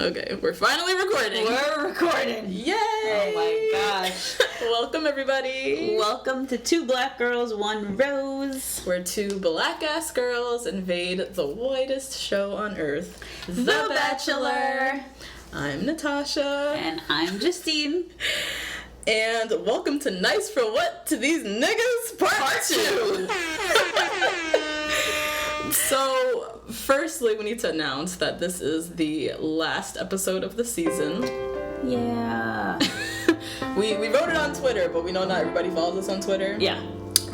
Okay, we're finally recording. We're recording. Yay! Oh my gosh. Welcome, everybody. Welcome to Two Black Girls, One Rose. Where two black-ass girls invade the whitest show on earth, The Bachelor. I'm Natasha. And I'm Justine. And welcome to Nice for What to These Niggas Part 2. So, firstly, we need to announce that this is the last episode of the season. Yeah. We wrote it on Twitter, but we know not everybody follows us on Twitter. Yeah.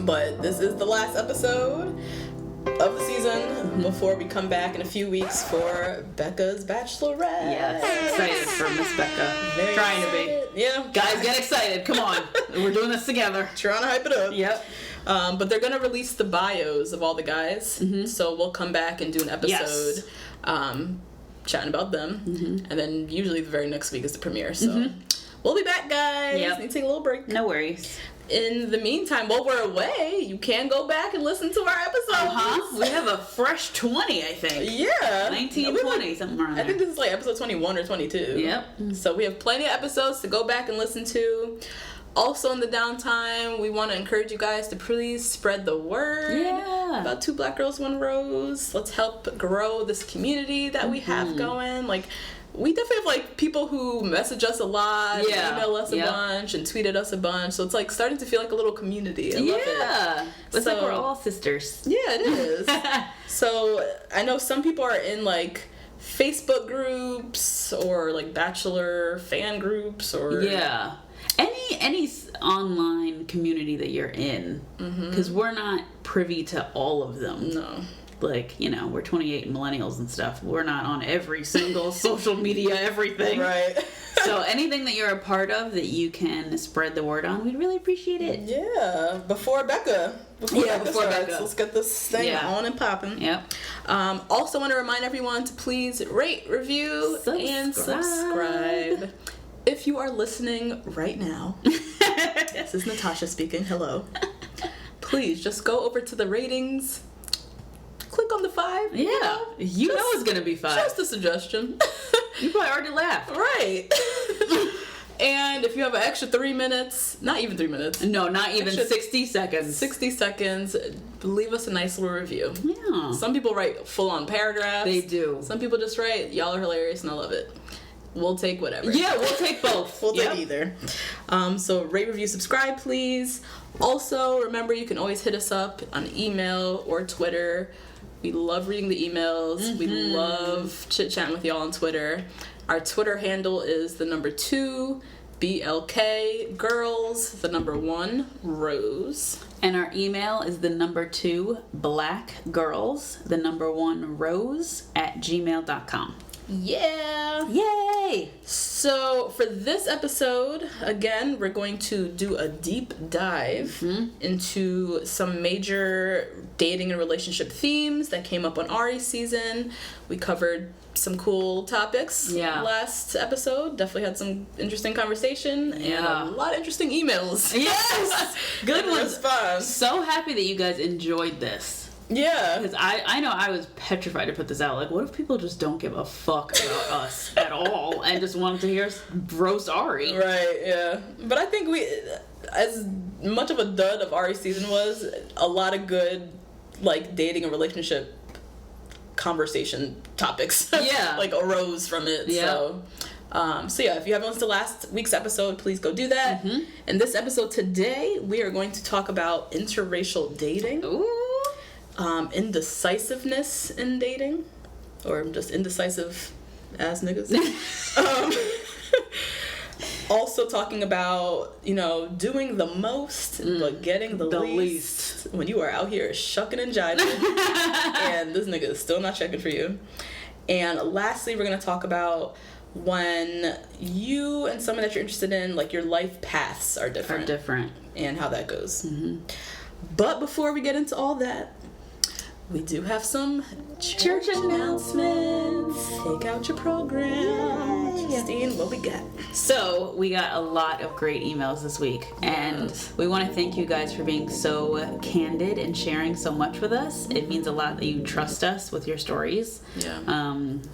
But this is the last episode of the season before we come back in a few weeks for Becca's Bachelorette. Yes. Excited for Miss Becca. Very Trying excited. to be. Yeah. Guys, get excited. Come on. We're doing this together. Trying to hype it up. Yep. But they're going to release the bios of all the guys. Mm-hmm. So we'll come back and do an episode chatting about them. Mm-hmm. And then usually the very next week is the premiere. So we'll be back, guys. Yep. Need to take a little break. No worries. In the meantime, while we're away, you can go back and listen to our episodes. We have a fresh 20, I think. Yeah. 19, 20, something around there. I think this is like episode 21 or 22. Yep. So we have plenty of episodes to go back and listen to. Also in the downtime, we want to encourage you guys to please spread the word about Two Black Girls, One Rose. Let's help grow this community that we have going. Like, we definitely have like people who message us a lot, email us a bunch, and tweeted us a bunch. So it's like starting to feel like a little community. I love it. It's like we're all sisters. Yeah, it is. So I know some people are in like Facebook groups or like Bachelor fan groups or any online community that you're in, because we're not privy to all of them. No. Like, you know, we're 28 millennials and stuff. We're not on every single social media, everything. Right. So anything that you're a part of that you can spread the word on, we'd really appreciate it. Yeah. Before Becca starts, let's get this thing on and popping. Yep. Also want to remind everyone to please rate, review, and subscribe. If you are listening right now, this is Natasha speaking. Hello. Please just go over to the ratings. Click on the 5. Yeah. You know it's going to be 5. Just a suggestion. You probably already laughed. Right. And if you have an extra 3 minutes, not even 3 minutes. No, not even extra 60 seconds. 60 seconds. Leave us a nice little review. Yeah. Some people write full-on paragraphs. They do. Some people just write, y'all are hilarious and I love it. We'll take whatever. Yeah, we'll take both. We'll take either. So rate, review, subscribe, please. Also, remember you can always hit us up on email or Twitter. We love reading the emails. We love chit-chatting with y'all on Twitter. Our Twitter handle is the number 2 BLK Girls, the number 1 Rose. And our email is the number 2 blackgirls, the number 1 rose @gmail.com. Yeah! Yay! So for this episode, again, we're going to do a deep dive into some major dating and relationship themes that came up on Arie's season. We covered some cool topics last episode. Definitely had some interesting conversation and a lot of interesting emails. Yes! Good ones. Fun. So happy that you guys enjoyed this. Yeah. Because I know I was petrified to put this out. Like, what if people just don't give a fuck about us at all and just wanted to hear us roast Arie? Right, yeah. But I think we, as much of a dud of Arie's season was, a lot of good, like, dating and relationship conversation topics. Yeah. like, arose from it. Yeah. So yeah, if you haven't listened to last week's episode, please go do that. In this episode today, we are going to talk about interracial dating. Ooh. Indecisiveness in dating, or just indecisive ass niggas. Also talking about, you know, doing the most but getting the least when you are out here shucking and jiving and this nigga is still not checking for you. And lastly, we're going to talk about when you and someone that you're interested in, like, your life paths are different. And how that goes. But before we get into all that, we do have some church announcements. Take out your program. Justine, what we got? So, we got a lot of great emails this week, and we want to thank you guys for being so candid and sharing so much with us. It means a lot that you trust us with your stories. Yeah.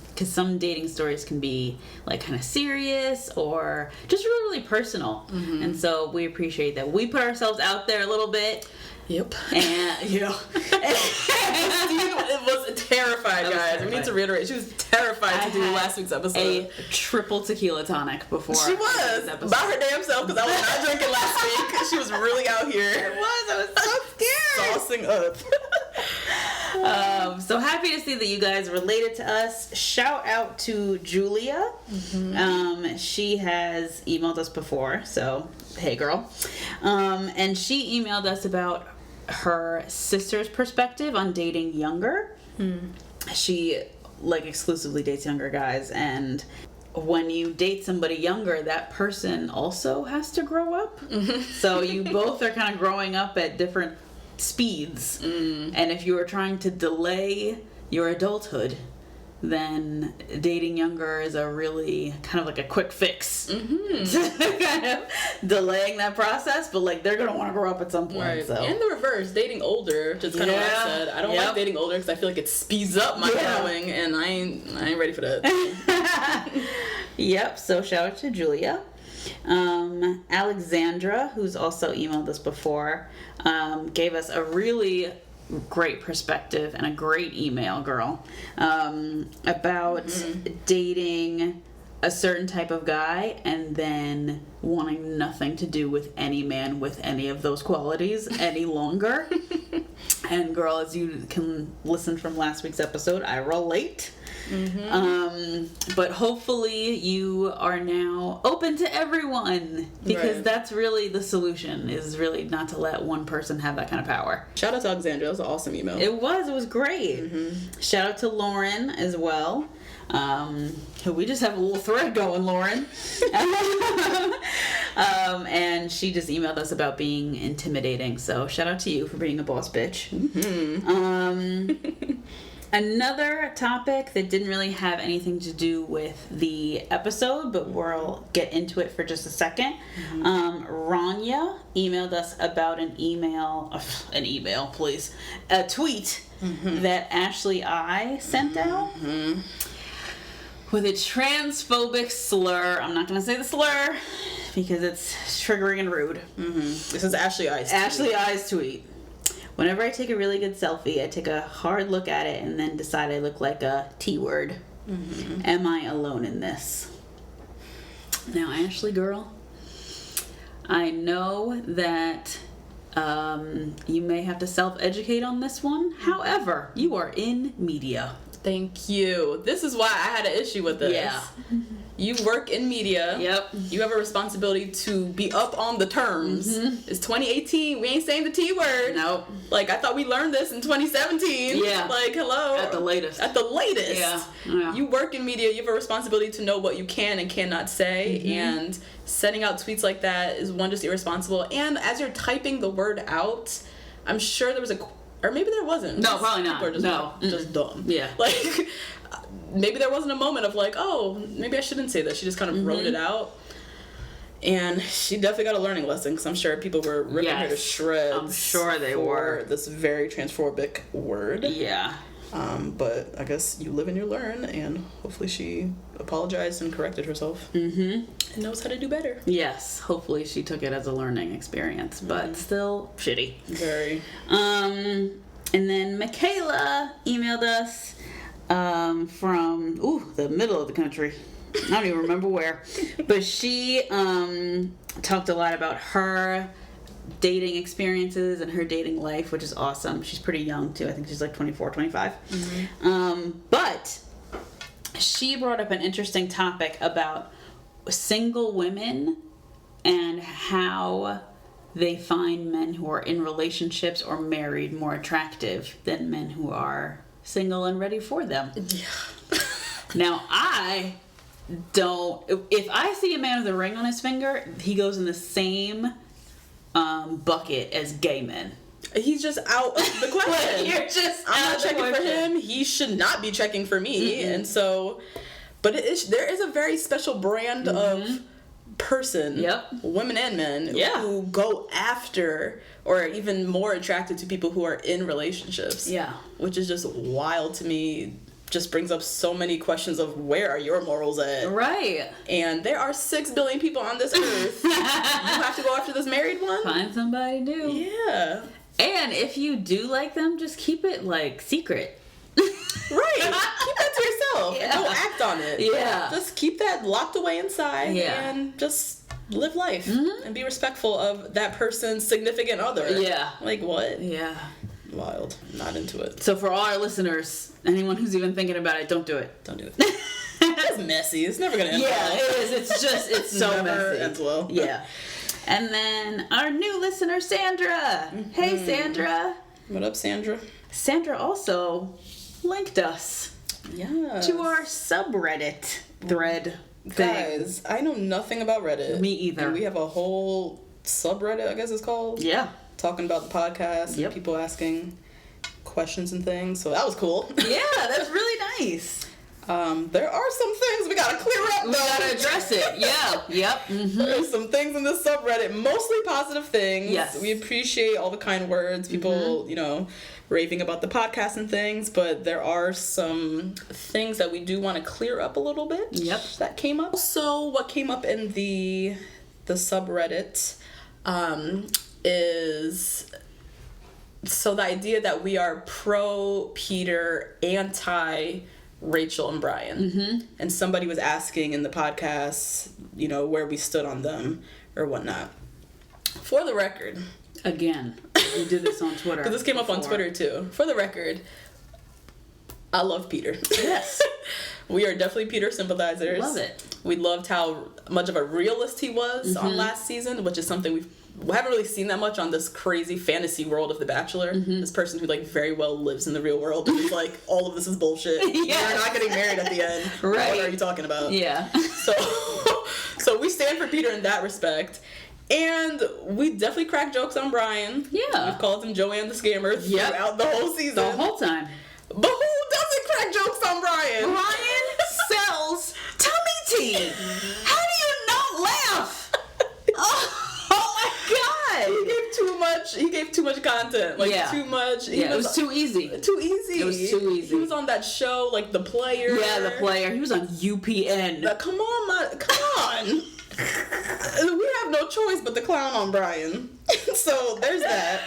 Because some dating stories can be like kind of serious or just really, really personal. And so we appreciate that. We put ourselves out there a little bit. Yep. And, you know. Justine was terrified, guys. We need to reiterate. She was terrified to do last week's episode. A triple tequila tonic before. She was. By her damn self, because I was not drinking last week. She was really out here. I was so scared. Saucing up. So happy to see that you guys related to us. Shout out to Julia. She has emailed us before, so hey girl. And she emailed us about her sister's perspective on dating younger. She like exclusively dates younger guys, and when you date somebody younger, that person also has to grow up. So you both are kind of growing up at different speeds. And if you are trying to delay your adulthood, then dating younger is a really kind of like a quick fix. Kind of delaying that process, but like they're gonna want to grow up at some point. Right. So. And the reverse, dating older, just kind of what I said. I don't like dating older because I feel like it speeds up my growing, and I ain't ready for that. Yep. So shout out to Julia. Alexandra, who's also emailed us before, gave us a really great perspective and a great email, girl, about dating a certain type of guy and then wanting nothing to do with any man with any of those qualities any longer. And girl, as you can listen from last week's episode, I relate. But hopefully you are now open to everyone, because that's really the solution, is really not to let one person have that kind of power. Shout out to Alexandra. That was an awesome email. It was great. Shout out to Lauren as well. Who we just have a little thread going, Lauren. And she just emailed us about being intimidating, so shout out to you for being a boss bitch. Another topic that didn't really have anything to do with the episode, but we'll get into it for just a second. Rania emailed us about a tweet that Ashley I sent out with a transphobic slur. I'm not going to say the slur because it's triggering and rude. This is Ashley I's tweet. Ashley I's tweet. Whenever I take a really good selfie, I take a hard look at it and then decide I look like a T-word. Am I alone in this? Now, Ashley, girl, I know that you may have to self-educate on this one. However, you are in media. Thank you. This is why I had an issue with this. Yeah. You work in media. Yep. You have a responsibility to be up on the terms. It's 2018. We ain't saying the T word. Nope. Like, I thought we learned this in 2017. Yeah. Like, hello. At the latest. Yeah. You work in media. You have a responsibility to know what you can and cannot say. And sending out tweets like that is, one, just irresponsible. And as you're typing the word out, I'm sure there was or maybe there wasn't. No, probably not. People are just dumb. Yeah. Like, maybe there wasn't a moment of like, oh, maybe I shouldn't say that. She just kind of wrote it out. And she definitely got a learning lesson, because I'm sure people were ripping her to shreds. I'm sure they were. This very transphobic word. Yeah. But I guess you live and you learn, and hopefully she apologized and corrected herself. And knows how to do better. Yes. Hopefully she took it as a learning experience, but still shitty. Very. And then Michaela emailed us from the middle of the country. I don't even remember where. But she talked a lot about her dating experiences and her dating life, which is awesome. She's pretty young too. I think she's like 24, 25. But she brought up an interesting topic about single women and how they find men who are in relationships or married more attractive than men who are single and ready for them. Yeah. Now, if I see a man with a ring on his finger, he goes in the same bucket as gay men. He's just out of the question. You're just I'm not checking for him. He should not be checking for me. And so But there is a very special brand of person, women and men, who go after or are even more attracted to people who are in relationships. Yeah. Which is just wild to me. Just brings up so many questions of where are your morals at? Right. And there are 6 billion people on this earth. You have to go after this married one? Find somebody new. Yeah. And if you do like them, just keep it, like, secret. Right. Keep that to yourself. And don't act on it. Yeah. Just keep that locked away inside and just live life and be respectful of that person's significant other. Yeah. Like, what? Yeah. Wild. Not into it. So for all our listeners, anyone who's even thinking about it, don't do it. Don't do it. It's messy. It's never going to end well. Yeah, it is. It's so messy. Ends well. Yeah. And then our new listener, Sandra. Hey, Sandra. What up, Sandra? Sandra also linked us to our subreddit thread thing. Guys, I know nothing about Reddit. Me either. And we have a whole subreddit, I guess it's called. Yeah. Talking about the podcast and people asking questions and things. So that was cool. Yeah, that's really nice. There are some things we gotta clear up, though. We gotta address it. Yeah. Yep. Mm-hmm. There's some things in this subreddit, mostly positive things. Yes. We appreciate all the kind words, people, raving about the podcast and things, but there are some things that we do want to clear up a little bit. Yep. That came up. Also, what came up in the subreddit, is so the idea that we are pro Peter, anti Rachel and Brian. And somebody was asking in the podcast, where we stood on them or whatnot. For the record, again, we did this on Twitter because this came up on Twitter too. For the record, I love Peter. Yes. We are definitely Peter sympathizers. Love it. We loved how much of a realist he was on last season, which is something we haven't really seen that much on this crazy fantasy world of The Bachelor. This person who very well lives in the real world and is like, all of this is bullshit. Yes. You're not getting married at the end. Right. What are you talking about? Yeah. So we stand for Peter in that respect. And we definitely crack jokes on Brian. Yeah. We've called him Joanne the Scammer throughout the whole season. The whole time. But who doesn't crack jokes on Brian? Brian sells tummy tea. How do you not laugh? Oh my God. He gave too much content. Too much. It was too easy. Too easy. It was too easy. He was on that show, The Player. Yeah, The Player. He was on UPN. Come on. We have no choice but to clown on Brian. So there's that.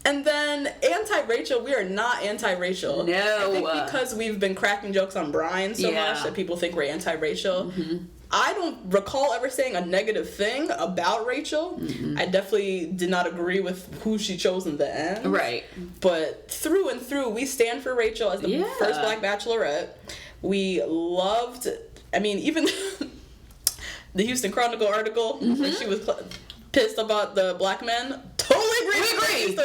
And then anti-Rachel, we are not anti-Rachel. No. I think because we've been cracking jokes on Brian so much that people think we're anti-Rachel. I don't recall ever saying a negative thing about Rachel. I definitely did not agree with who she chose in the end. Right. But through and through, we stand for Rachel as the first Black Bachelorette. We loved, even the Houston Chronicle article where she was pissed about the black men. Totally agree.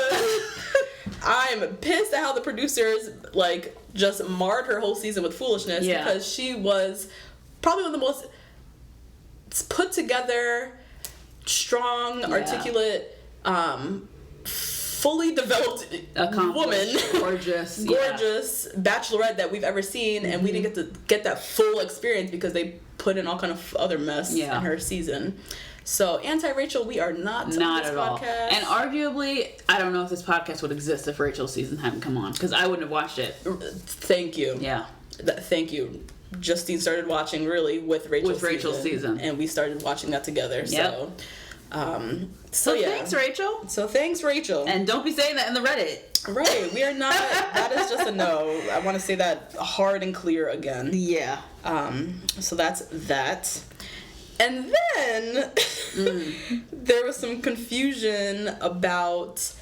I'm pissed at how the producers just marred her whole season with foolishness because she was probably one of the most put together, strong, articulate, fully developed woman, gorgeous bachelorette that we've ever seen, and we didn't get that full experience because they put in all kind of other mess in her season. So anti-Rachel, we are not at all. Podcast. And arguably, I don't know if this podcast would exist if Rachel's season hadn't come on, because I wouldn't have watched it. Thank you. Yeah. Thank you. Justine started watching really with Rachel's season, and we started watching that together. Yep. So thanks, Rachel. So thanks, Rachel. And don't be saying that in the Reddit. Right, we are not. That is just a no. I want to say that hard and clear again. Yeah. So that's that. And then there was some confusion about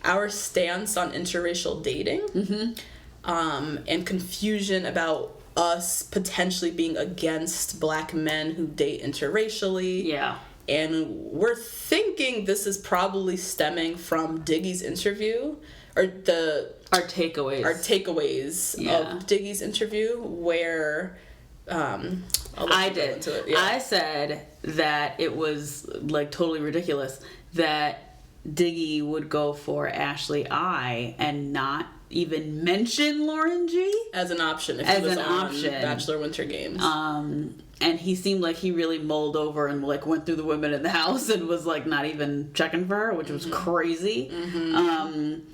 our stance on interracial dating, and confusion about us potentially being against black men who date interracially. Yeah. And we're thinking this is probably stemming from Diggy's interview, or our takeaways of Diggy's interview, where I did. Yeah. I said that it was totally ridiculous that Diggy would go for Ashley I and not even mention Lauren G as an option if as he was an on option. Bachelor Winter Games. And he seemed like he really mulled over and like went through the women in the house and was like not even checking for her, which was crazy.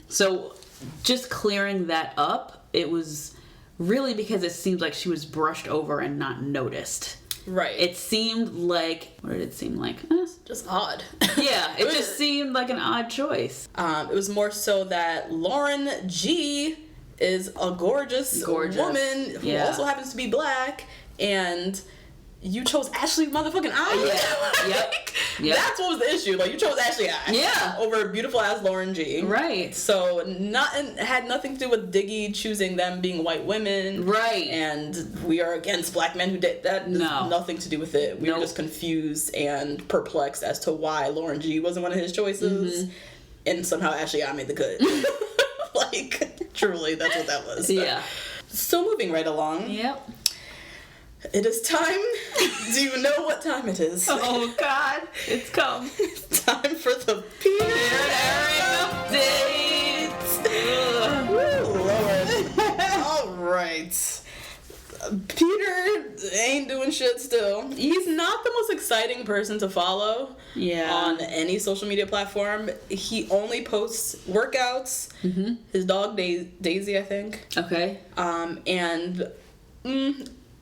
So just clearing that up, it was really because it seemed like she was brushed over and not noticed. Right. It seemed like, what did it seem like? Just odd. Yeah, it just seemed like an odd choice. It was more so that Lauren G is a gorgeous woman who also happens to be black, and you chose Ashley motherfucking I. Yeah. Yep. That's what was the issue. Like, you chose Ashley I. Yeah. Over beautiful ass Lauren G. Right. So had nothing to do with Diggy choosing them being white women. Right. And we are against black men who did that. No. Nothing to do with it. We were just confused and perplexed as to why Lauren G wasn't one of his choices. And somehow Ashley I made the cut. Like, truly, that's what that was. Yeah. So moving right along. Yep. It is time. Do you know what time it is? Oh, God. It's come. It's time for the Peter and Arie update. Woo, Lord. All right. Peter ain't doing shit still. He's not the most exciting person to follow on any social media platform. He only posts workouts. His dog, Daisy, I think. Okay. And...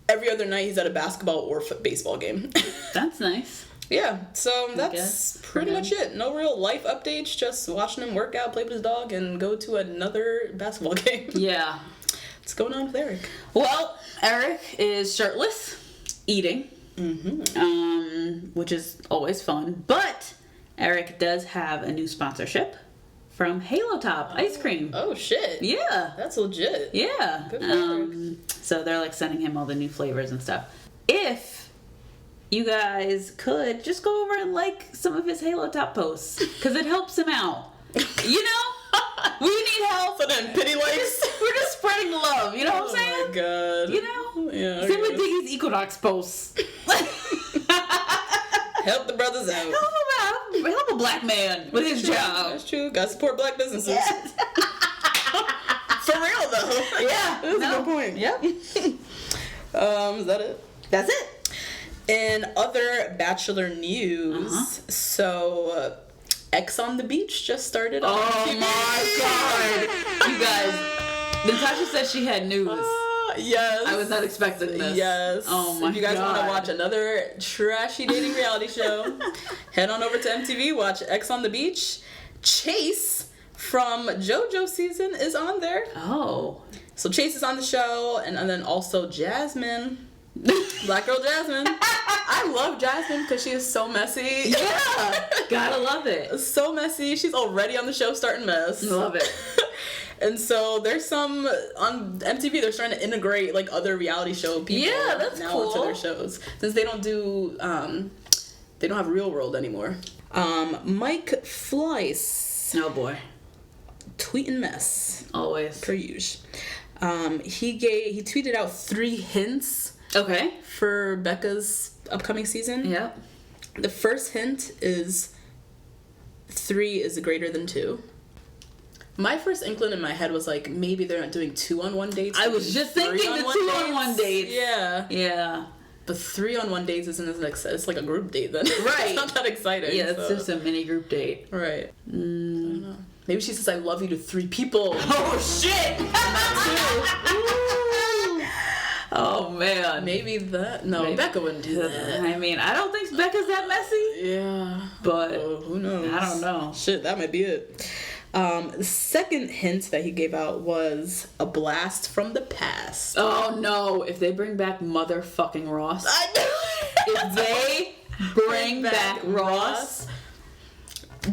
every other night he's at a basketball or baseball game. That's nice. Yeah, so that's pretty much it. No real life updates, just watching him work out, play with his dog, and go to another basketball game. Yeah. What's going on with Eric? Well, Eric is shirtless, eating, which is always fun. But Eric does have a new sponsorship from Halo Top Ice Cream. Oh, shit. Yeah. That's legit. Yeah. Good for Eric. So they're like sending him all the new flavors and stuff. If you guys could just go over and like some of his Halo Top posts, because it helps him out. You know? We need help. So then pity likes? We're just spreading love. You know what I'm saying? Oh my God. You know? Yeah. Same with Diggy's Equinox posts. Help the brothers out. Help him out. Help a black man with his job. That's true. Gotta support black businesses. Yes. For real though. Yeah. That's a good point. Yep. Is that it? That's it. In other Bachelor news, so X on the Beach just started on TV. My God. You guys, Natasha said she had news. Yes. I was not expecting this. Yes. Oh my God. If you guys want to watch another trashy dating reality show, head on over to MTV, watch X on the Beach. Chase from JoJo season is on there. Oh. So Chase is on the show, and then also Jasmine. Black girl Jasmine. I love Jasmine because she is so messy. Yeah. Gotta love it. So messy. She's already on the show starting mess. Love it. And so there's some on MTV. They're starting to integrate like other reality show people. Yeah, that's now cool. into their shows since they don't do they don't have Real World anymore. Mike Fleiss. Oh boy. Tweeting mess. Always. Per usual. He tweeted out 3 hints. Okay. For Becca's upcoming season. Yep. The first hint is 3 is greater than 2. My first inkling in my head was like, maybe they're not doing 2-on-1 dates. I was just thinking the 2-on-1 dates. Yeah. Yeah. But 3-on-1 dates isn't as exciting. It's like a group date then. Right. It's not that exciting. Yeah, it's just a mini group date. Right. I don't know. Maybe she says I love you to 3 people. Oh shit! Oh man. Maybe that. No, maybe. Becca wouldn't do that. I mean, I don't think Becca's that messy. Yeah. But who knows? I don't know. Shit, that might be it. The second hint that he gave out was a blast from the past. Oh no! If they bring back motherfucking Ross. I know. If they bring back Ross.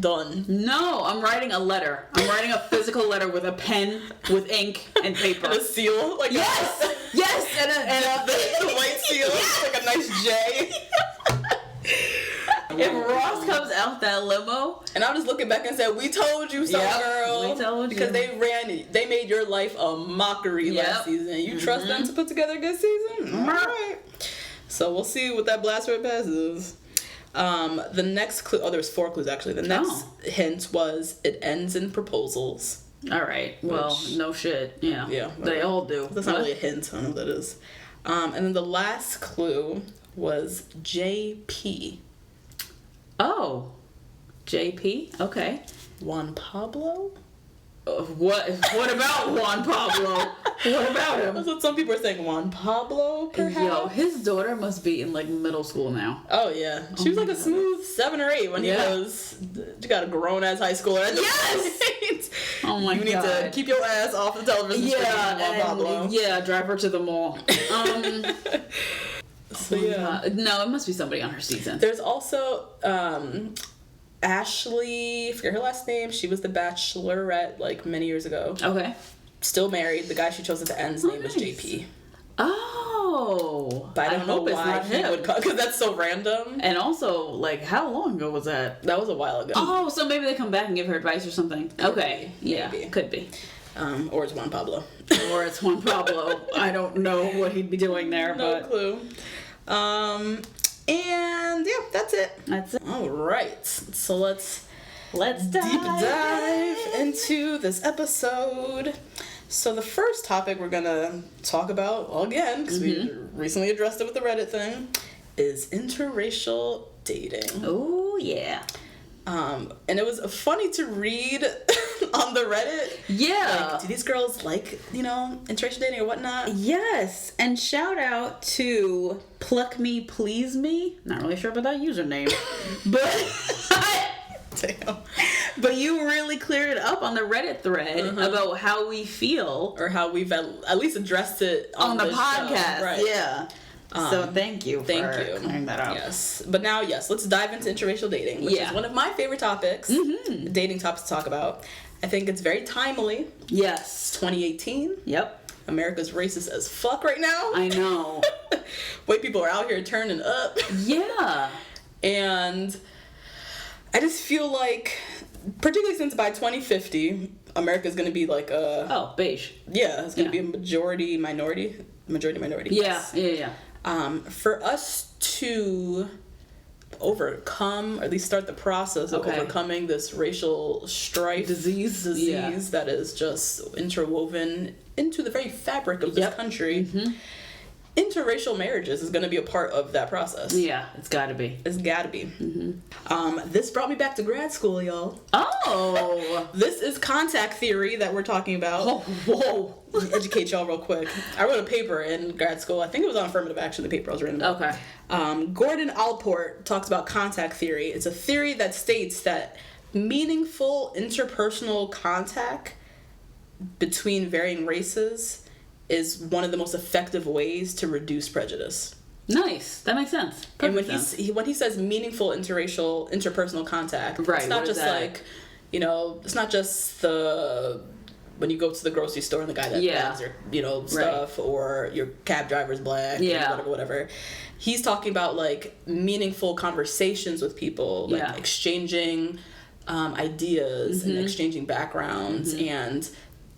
Done. No, I'm writing a letter. I'm writing a physical letter with a pen, with ink and paper. And a seal? Like yes! Yes! And the white seal. Yes! Like a nice J. If Ross comes out that limo. And I'll just look back and say, we told you so, girl. We told you. Because they made your life a mockery last season. You trust them to put together a good season? All right. So we'll see what that blast from the past is. The next clue, there's 4 clues actually. The next hint was it ends in proposals. All right. Well, no shit. Yeah. Yeah. They all do. That's not really a hint. I don't know what that is. And then the last clue was JP. Oh. JP? Okay. Juan Pablo? What about Juan Pablo? What about him? That's what some people are saying. Juan Pablo, perhaps? Yo, his daughter must be in like middle school now. Oh, yeah. She was like a smooth 7 or 8 when he was... She got a grown-ass high schooler at the Yes! Oh my God. You need to keep your ass off the television screen, Juan Pablo. Yeah, drive her to the mall. So, yeah. No, it must be somebody on her season. There's also... Ashley, I forget her last name. She was the Bachelorette like many years ago. Okay. Still married. The guy she chose at the end's name is JP. Oh. But I don't know why he would call, because that's so random. And also, like, how long ago was that? That was a while ago. Oh, so maybe they come back and give her advice or something. Okay. Yeah, maybe. Could be. Or it's Juan Pablo. Or it's Juan Pablo. I don't know what he'd be doing there, no but... clue. And yeah, that's it. That's it. All right. So let's dive. deep dive into this episode. So the first topic we're gonna talk about, well, again, because we recently addressed it with the Reddit thing, is interracial dating. Oh yeah. And it was funny to read on the Reddit. Yeah. Like, do these girls like, interracial dating or whatnot? Yes. And shout out to Pluck Me Please Me. Not really sure about that username. But Damn. But you really cleared it up on the Reddit thread about how we feel. Or how we've at least addressed it on the this podcast. Show. Right. Yeah. So thank you for clearing that up. Yes. But now, let's dive into interracial dating, which is one of my favorite topics, dating topics to talk about. I think it's very timely. Yes. 2018. Yep. America's racist as fuck right now. I know. White people are out here turning up. Yeah. And I just feel like, particularly since by 2050, America's going to be like a... Oh, beige. Yeah, it's going to be a majority-minority. Yeah, yeah. For us to overcome, or at least start the process of overcoming this racial strife, disease that is just interwoven into the very fabric of this country, interracial marriages is going to be a part of that process. Yeah, it's got to be. It's got to be. This brought me back to grad school, y'all. Oh! This is contact theory that we're talking about. Oh, whoa. Educate y'all real quick. I wrote a paper in grad school. I think it was on affirmative action, the paper I was reading about. Okay. Gordon Allport talks about contact theory. It's a theory that states that meaningful interpersonal contact between varying races is one of the most effective ways to reduce prejudice. Nice. That makes sense. Perfect and when he says meaningful interpersonal contact, it's not just like, it's not just when you go to the grocery store and the guy that bags your, stuff, or your cab driver's black, whatever. He's talking about, like, meaningful conversations with people, like exchanging ideas and exchanging backgrounds and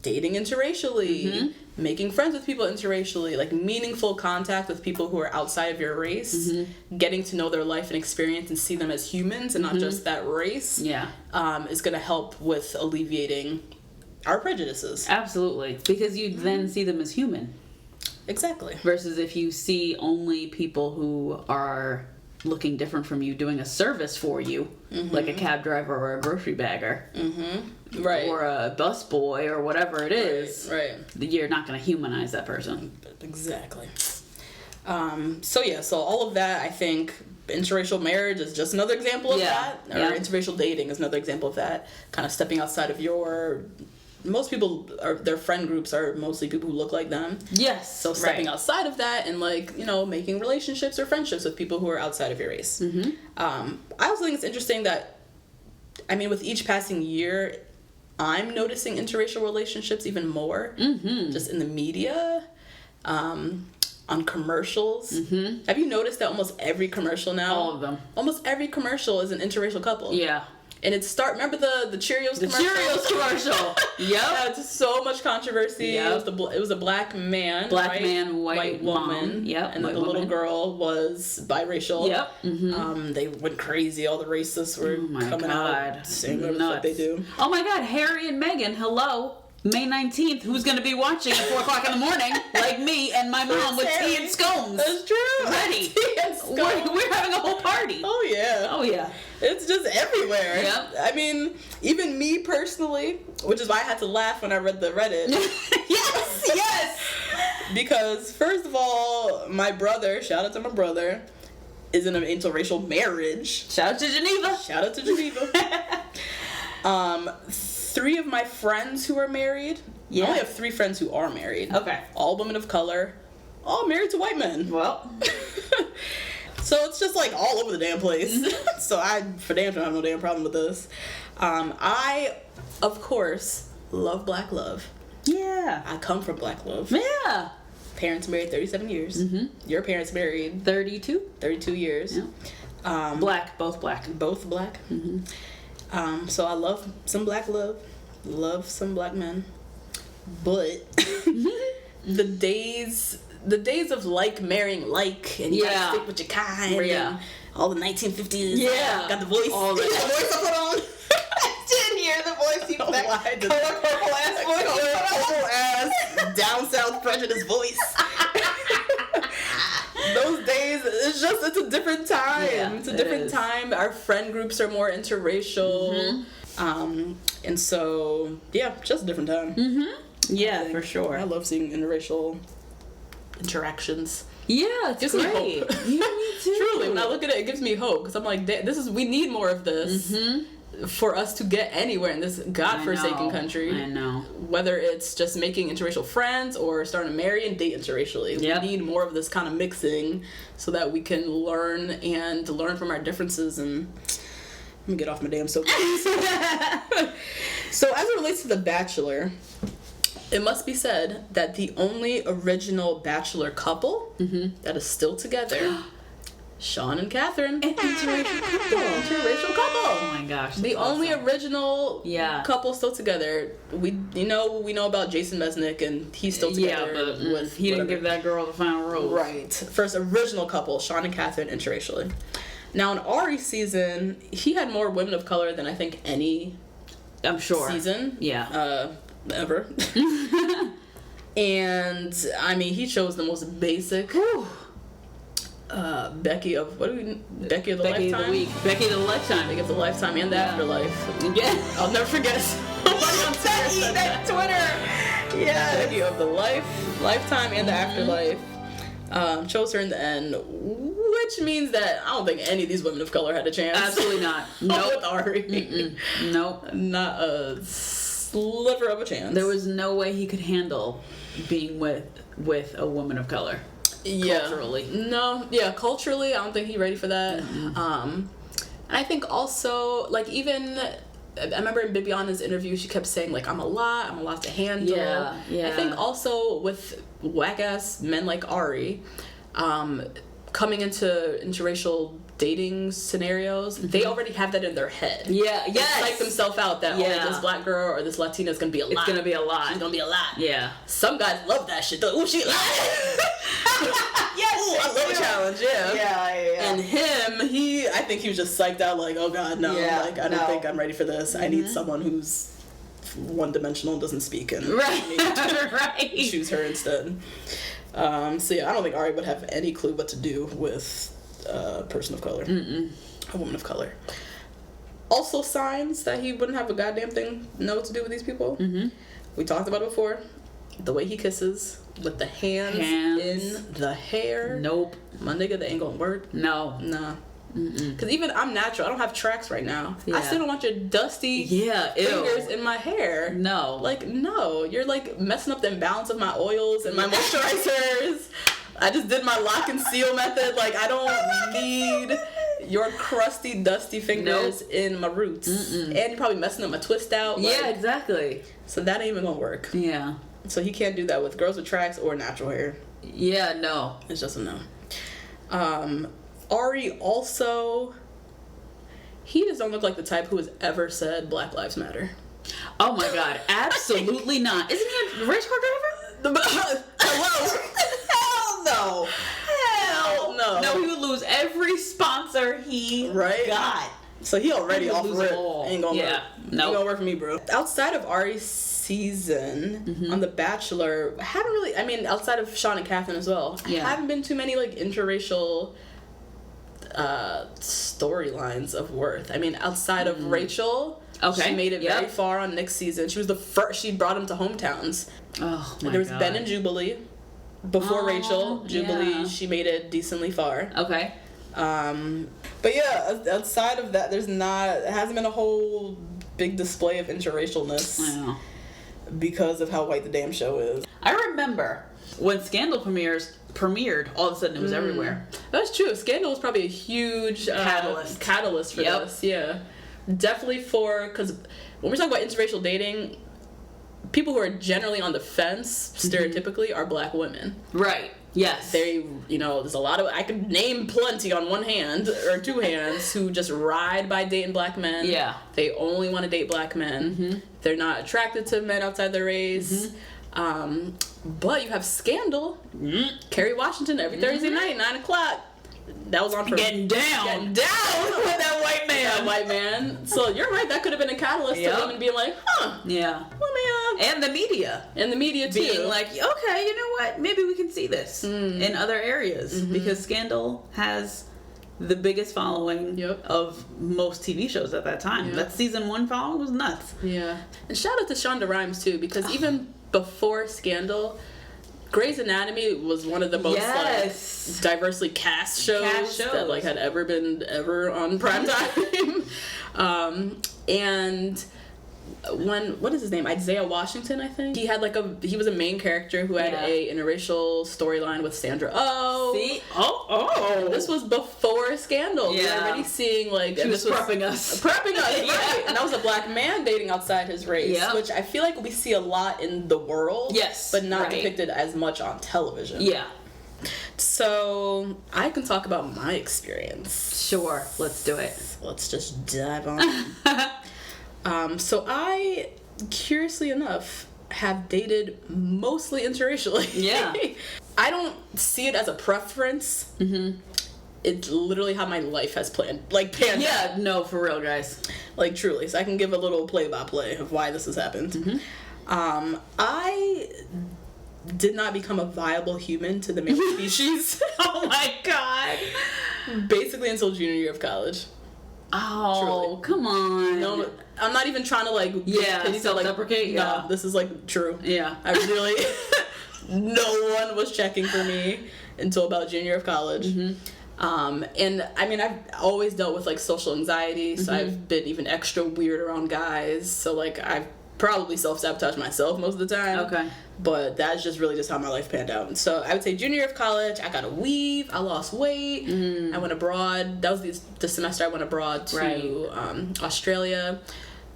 dating interracially, making friends with people interracially, like meaningful contact with people who are outside of your race, getting to know their life and experience and see them as humans and not just that race, is going to help with alleviating our prejudices. Absolutely. Because you then see them as human. Exactly. Versus if you see only people who are looking different from you doing a service for you, like a cab driver or a grocery bagger. Right. Or a busboy or whatever it is. Right. You're not going to humanize that person. Exactly. So all of that, I think interracial marriage is just another example of that. Or interracial dating is another example of that. Kind of stepping outside of most people, their friend groups are mostly people who look like them. Yes. So stepping outside of that and, like, making relationships or friendships with people who are outside of your race. I also think it's interesting that, with each passing year, I'm noticing interracial relationships even more. Just in the media, on commercials. Have you noticed that almost every commercial now? All of them. Almost every commercial is an interracial couple. Yeah. And remember the Cheerios commercial? The Cheerios commercial. Yep. Had so much controversy. Yep. It was a black man. Black man, white woman. Mom. Yep. And then the little girl was biracial. Yep. Mm-hmm. They went crazy. All the racists were coming out saying whatever the fuck they do. Oh my God, Harry and Meghan, hello. May 19th, who's going to be watching at 4 o'clock in the morning, like me and my mom with tea and scones. That's true. Ready. Tea and scones. We're having a whole party. Oh, yeah. Oh, yeah. It's just everywhere. Yep. I mean, even me personally, which is why I had to laugh when I read the Reddit. Yes. Because, first of all, my brother, shout out to my brother, is in an interracial marriage. Shout out to Geneva. Shout out to Geneva. 3 of my friends who are married. Yeah. I only have 3 friends who are married. Okay. All women of color. All married to white men. Well. So it's just like all over the damn place. So I, for damn sure, have no damn problem with this. I, of course, love black love. Yeah. I come from black love. Yeah. Parents married 37 years. Mm-hmm. Your parents married 32 years. Yeah. Black, both black. Both black. Mm-hmm. So I love some black love. Love some black men. But the days of like marrying like, and you gotta stick with your kind. Yeah. And all the 1950s. Yeah. Got the voice. All the voice I put on. I didn't hear the voice. Purple ass voice. Purple ass down south prejudice voice. Those days, it's a different time. Yeah, it's a different time. Our friend groups are more interracial. Mm-hmm. And so, yeah, just a different time. Mm-hmm. Yeah, for sure. I love seeing interracial interactions. Yeah, it's gives great. me hope. Yeah, me too. Truly, when I look at it gives me hope. Because I'm like, we need more of this for us to get anywhere in this godforsaken country. I know. Whether it's just making interracial friends or starting to marry and date interracially. Yep. We need more of this kind of mixing so that we can learn from our differences. And let me get off my damn soapbox. So as it relates to The Bachelor, it must be said that the only original Bachelor couple that is still together, Sean and Catherine, interracial couple. Oh my gosh. The only original couple still together. We know about Jason Mesnick, and he's still together. Yeah, but with he didn't give that girl the final rose. Right. First original couple, Sean and Catherine, interracially. Now in Arie's season, he had more women of color than I think any season. Yeah. Ever. And I mean, he chose the most basic. Becky of the Lifetime. Becky of the Lifetime. Becky of the Lifetime and the Afterlife. Yeah. I'll never forget. That Twitter. Yeah. Becky of the Lifetime and the Afterlife. Chose her in the end, which means that I don't think any of these women of color had a chance. Absolutely not. Nope. With Arie. Nope. Not a sliver of a chance. There was no way he could handle being with a woman of color. Yeah. Culturally. No. Yeah, culturally, I don't think he's ready for that. I think also, like, even I remember in Bibiana's interview, she kept saying, like, I'm a lot to handle. Yeah. I think also with whack-ass men like Arie, coming into interracial dating scenarios, they already have that in their head. Yeah, They psych themselves out that, this black girl or this Latina is going to be a lot. It's going to be a lot. She's going to be a lot. Yeah. Some guys love that shit, though. Ooh, she yes, ooh, I love a challenge, yeah. And him, I think he was just psyched out, like, oh god, no, I don't think I'm ready for this. I need someone who's one-dimensional and doesn't speak, and right. choose her instead. So yeah, I don't think Arie would have any clue what to do with a person of color, a woman of color. Also, signs that he wouldn't have a goddamn thing know what to do with these people. We talked about it before. The way he kisses with the hands in the hair. Nope. My nigga, that ain't gonna work. No. Nah. Because even I'm natural. I don't have tracks right now. Yeah. I still don't want your dusty fingers in my hair. No. Like, no. You're like messing up the imbalance of my oils and my moisturizers. I just did my lock and seal method. Like, I don't need your crusty, dusty fingers in my roots. And you're probably messing up my twist out. Like, yeah, exactly. So that ain't even gonna work. Yeah. So he can't do that with girls with tracks or natural hair. Yeah, no. It's just a no. Arie also, He just don't look like the type who has ever said Black Lives Matter. Oh my God, absolutely not. Isn't he a race car driver? Hello? Hell no. Hell no. No, he would lose every sponsor he got. So he already off rip. Ain't gonna work. Ain't gonna work for me, bro. Outside of Arie's season on The Bachelor, I haven't really, I mean, outside of Sean and Catherine as well, I haven't been too many like interracial storylines of worth. I mean, outside of Rachel, she made it very far on Nick's season. She was the first, she brought him to hometowns. Oh my There was God. Ben and Jubilee. Before Rachel, Jubilee, she made it decently far. Okay. But yeah, outside of that, it hasn't been a whole big display of interracialness. I know. Because of how white the damn show is. I remember when Scandal premiered, all of a sudden it was everywhere. That's true. Scandal was probably a huge catalyst for this. Yeah, definitely because when we talk about interracial dating, people who are generally on the fence, stereotypically, are Black women. Right. Yes. They, there's a lot of, I could name plenty on one hand or two hands who just ride by dating Black men. Yeah. They only want to date Black men. They're not attracted to men outside their race. But you have Scandal. Kerry Washington every Thursday night, 9 o'clock. That was on for getting down with that white man. That white man. So you're right. That could have been a catalyst to women being like, huh. Yeah. Let me, and the media. And the media too. Being like, okay, you know what? Maybe we can see this in other areas because Scandal has the biggest following of most TV shows at that time. That season 1 following was nuts. Yeah. And shout out to Shonda Rhimes too, because even before Scandal, Grey's Anatomy was one of the most like diversely cast shows that like had ever been on primetime. And what is his name? Isaiah Washington, I think. He was a main character who had a interracial storyline with Sandra Oh. See? And this was before Scandal. Yeah. We were already seeing like she was prepping us. Right. And that was a Black man dating outside his race, which I feel like we see a lot in the world. Yes. But not depicted as much on television. Yeah. So I can talk about my experience. Sure. Let's do it. Let's just dive on. So I, curiously enough, have dated mostly interracially. Yeah. I don't see it as a preference. It's literally how my life has panned out. Yeah, no, for real, guys. Like, truly. So I can give a little play-by-play of why this has happened. I did not become a viable human to the male species. Oh my God. Basically until junior year of college. Oh, come on. No, I'm not even trying to self-deprecate. No, this is like true. Yeah. I really, no one was checking for me until about junior year of college. And I mean, I've always dealt with like social anxiety, so I've been even extra weird around guys. So like I've probably self-sabotaged myself most of the time. Okay. But that's just really just how my life panned out. So I would say junior year of college, I got a weave, I lost weight, I went abroad. That was the semester I went abroad to Australia.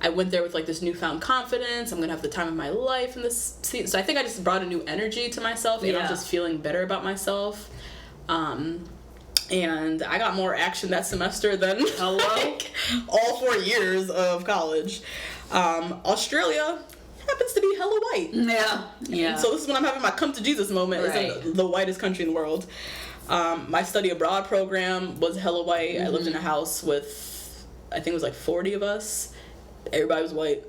I went there with like this newfound confidence. I'm gonna have the time of my life in this season. So I think I just brought a new energy to myself, and I'm just feeling better about myself. And I got more action that semester than like all 4 years of college. Australia happens to be hella white. Yeah. So this is when I'm having my come to Jesus moment. It's in the whitest country in the world. My study abroad program was hella white. I lived in a house with, I think it was like 40 of us. Everybody was white,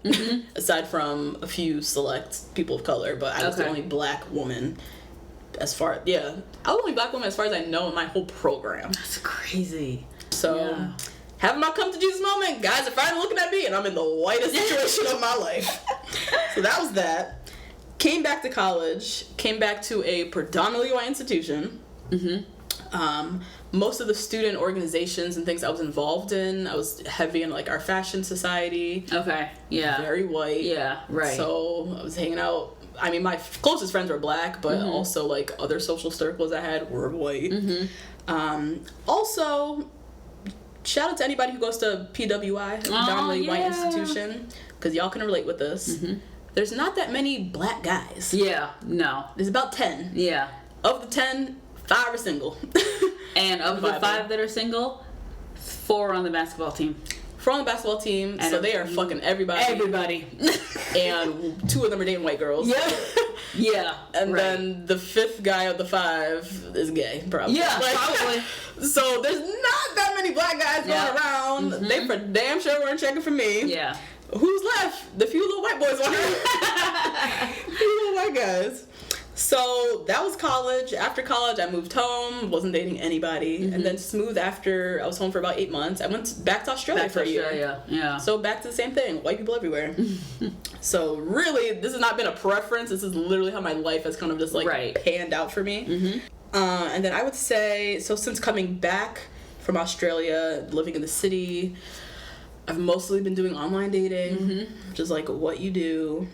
aside from a few select people of color, but I was the only Black woman I was the only Black woman as far as I know in my whole program. That's crazy. So, having my come to Jesus moment, guys are finally looking at me and I'm in the whitest situation of my life. So that was that. Came back to college, came back to a predominantly white institution. Most of the student organizations and things I was involved in, I was heavy in like our fashion society. Okay. Yeah. Very white. Yeah. Right. So I was hanging out. I mean, my closest friends were Black, but also like other social circles I had were white. Also, shout out to anybody who goes to PWI, a predominantly white institution, because y'all can relate with this. There's not that many Black guys. Yeah. No. There's about 10. Yeah. Of the 10, 5 are single. And of the 5 that are single, 4 on the basketball team. 4 on the basketball team, and so they are fucking everybody. And 2 of them are dating white girls. Yep. Yeah. And then the 5th guy of the 5 is gay, probably. Yeah, probably. So there's not that many black guys going around. Mm-hmm. They for damn sure weren't checking for me. Yeah. Who's left? The few little white boys on here. Few little white guys. So that was college. After college, I moved home. Wasn't dating anybody. Mm-hmm. And then smooth after I was home for about 8 months. I went back to Australia for a year. Yeah. So back to the same thing. White people everywhere. So really, this has not been a preference. This is literally how my life has kind of just panned out for me. Mm-hmm. And then I would say, so since coming back from Australia, living in the city, I've mostly been doing online dating, which is like what you do.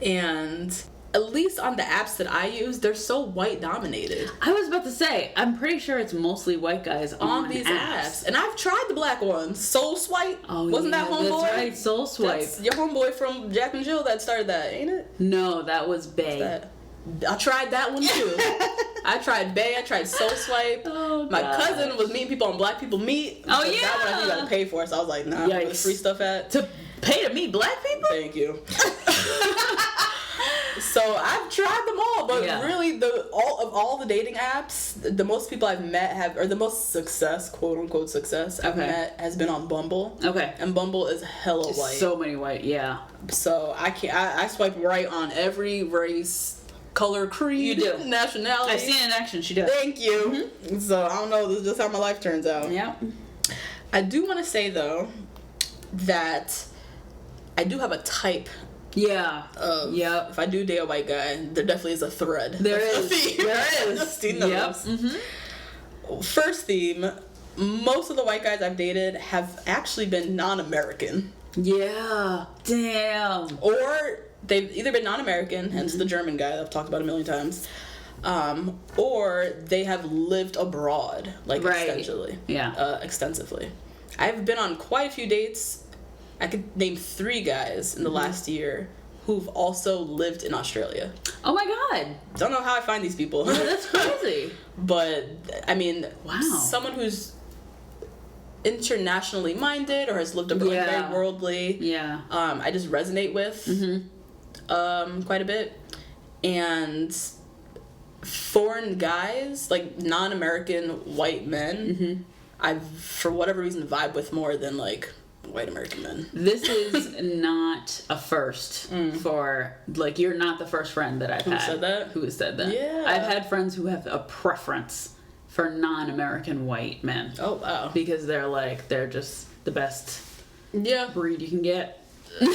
And at least on the apps that I use, they're so white dominated. I was about to say, I'm pretty sure it's mostly white guys on these apps. And I've tried the black ones. Soul Swipe. Oh, Wasn't that homeboy? That's right, Soul Swipe. That's your homeboy from Jack and Jill that started that, ain't it? No, that was Bae. I tried that one too. I tried Bae. I tried Soul Swipe. Oh, my cousin was meeting people on Black People Meet. Oh, yeah. That one I think you gotta pay for. So I was like, nah, where the free stuff at? To pay to meet black people? Thank you. So I've tried them all, but really all the dating apps, the most people I've met or the most success, quote unquote success I've met has been on Bumble. Okay. And Bumble is hella white. So many white, yeah. So I swipe right on every race, color, creed, you do. Nationality. I've seen it in action. She does. Thank you. Mm-hmm. So I don't know. This is just how my life turns out. Yeah. I do want to say though that I do have a type. Yeah. If I do date a white guy, there definitely is a thread. There is. Justine knows. Yep. Mm-hmm. First theme: most of the white guys I've dated have actually been non-American. Yeah. Damn. Or they've either been non-American, hence the German guy that I've talked about a million times, or they have lived abroad, extensively. Yeah. Extensively. I've been on quite a few dates. I could name 3 guys in the last year who've also lived in Australia. Oh my god. Don't know how I find these people. Yeah, that's crazy. But, I mean, wow. Someone who's internationally minded or has lived abroad, very worldly. Yeah. I just resonate with quite a bit. And foreign guys, like non-American white men, I've, for whatever reason, vibe with more than white American men. This is not a first for, you're not the first friend that I've had. Who has said that? Yeah. I've had friends who have a preference for non-American white men. Oh, wow. Because they're just the best breed you can get. In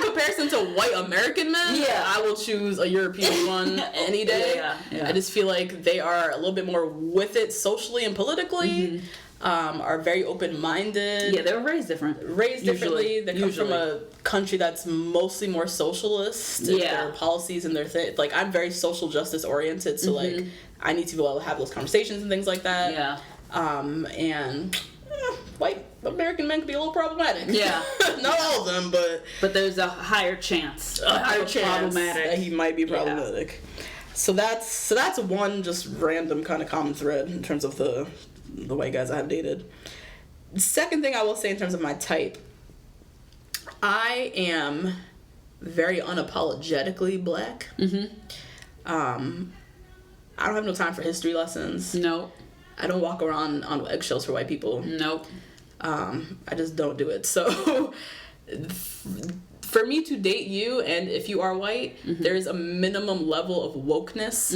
comparison to white American men, I will choose a European one any day. Yeah. I just feel like they are a little bit more with it socially and politically. Are very open-minded. Yeah, they were raised different. Differently. They come from a country that's mostly more socialist. Their policies and their thing. I'm very social justice oriented, so I need to be able to have those conversations and things like that. Yeah. And white American men can be a little problematic. Yeah. Not all of them, but there's a higher chance. Problematic. That he might be problematic. Yeah. So that's one just random kind of common thread in terms of the white guys I have dated. The second thing I will say in terms of my type, I am very unapologetically black. I don't have no time for history lessons. No. I don't walk around on eggshells for white people. Nope. I just don't do it. So for me to date you, and if you are white, there's a minimum level of wokeness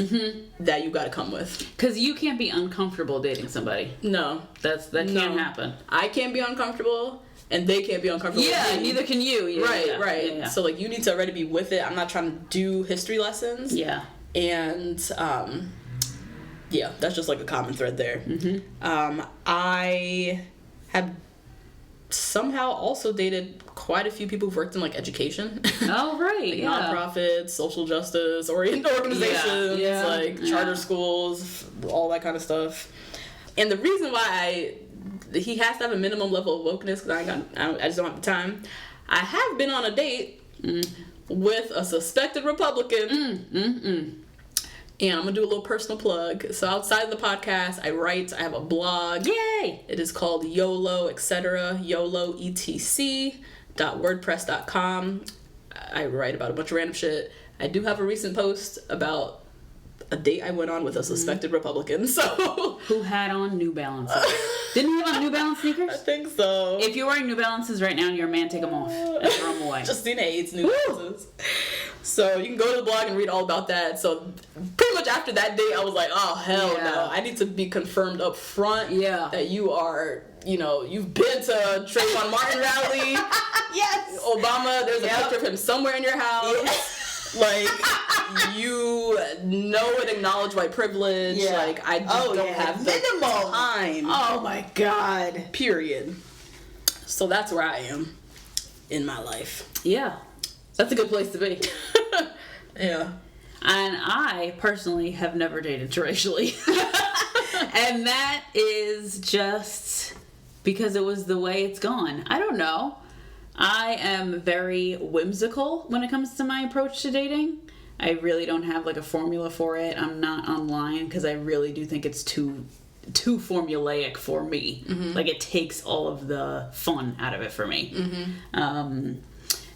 that you got to come with. Because you can't be uncomfortable dating somebody. No. That can't happen. I can't be uncomfortable, and they can't be uncomfortable with me. Neither can you. Yeah, right. Yeah. So, you need to already be with it. I'm not trying to do history lessons. Yeah. And, that's just a common thread there. I have somehow also dated quite a few people who've worked in education. Oh, right. Nonprofits, social justice oriented organizations, charter schools, all that kind of stuff. And the reason why he has to have a minimum level of wokeness, because I just don't have the time. I have been on a date with a suspected Republican. And I'm going to do a little personal plug. So outside of the podcast, I have a blog. Yay! It is called YOLO, etc. YOLO, etc.wordpress.com. I write about a bunch of random shit. I do have a recent post about a date I went on with a suspected Republican, so... Who had on New Balances? Didn't he have on New Balance sneakers? I think so. If you're wearing New Balances right now and you're a man, take them off and throw them away. Justine hates New Balances. So you can go to the blog and read all about that. So pretty much after that date, I was like, oh, hell no. I need to be confirmed up front that you are... you've been to Trayvon Martin rally. Yes. Obama, there's a picture of him somewhere in your house. Yes. Like, you know and acknowledge white privilege. Yeah. Like, I just don't have the time. Oh my God. Period. So that's where I am in my life. Yeah. That's a good place to be. Yeah. And I personally have never dated interracially. And that is just because it was the way it's gone. I don't know. I am very whimsical when it comes to my approach to dating. I really don't have like a formula for it. I'm not online because I really do think it's too formulaic for me. Mm-hmm. Like it takes all of the fun out of it for me. Mm-hmm.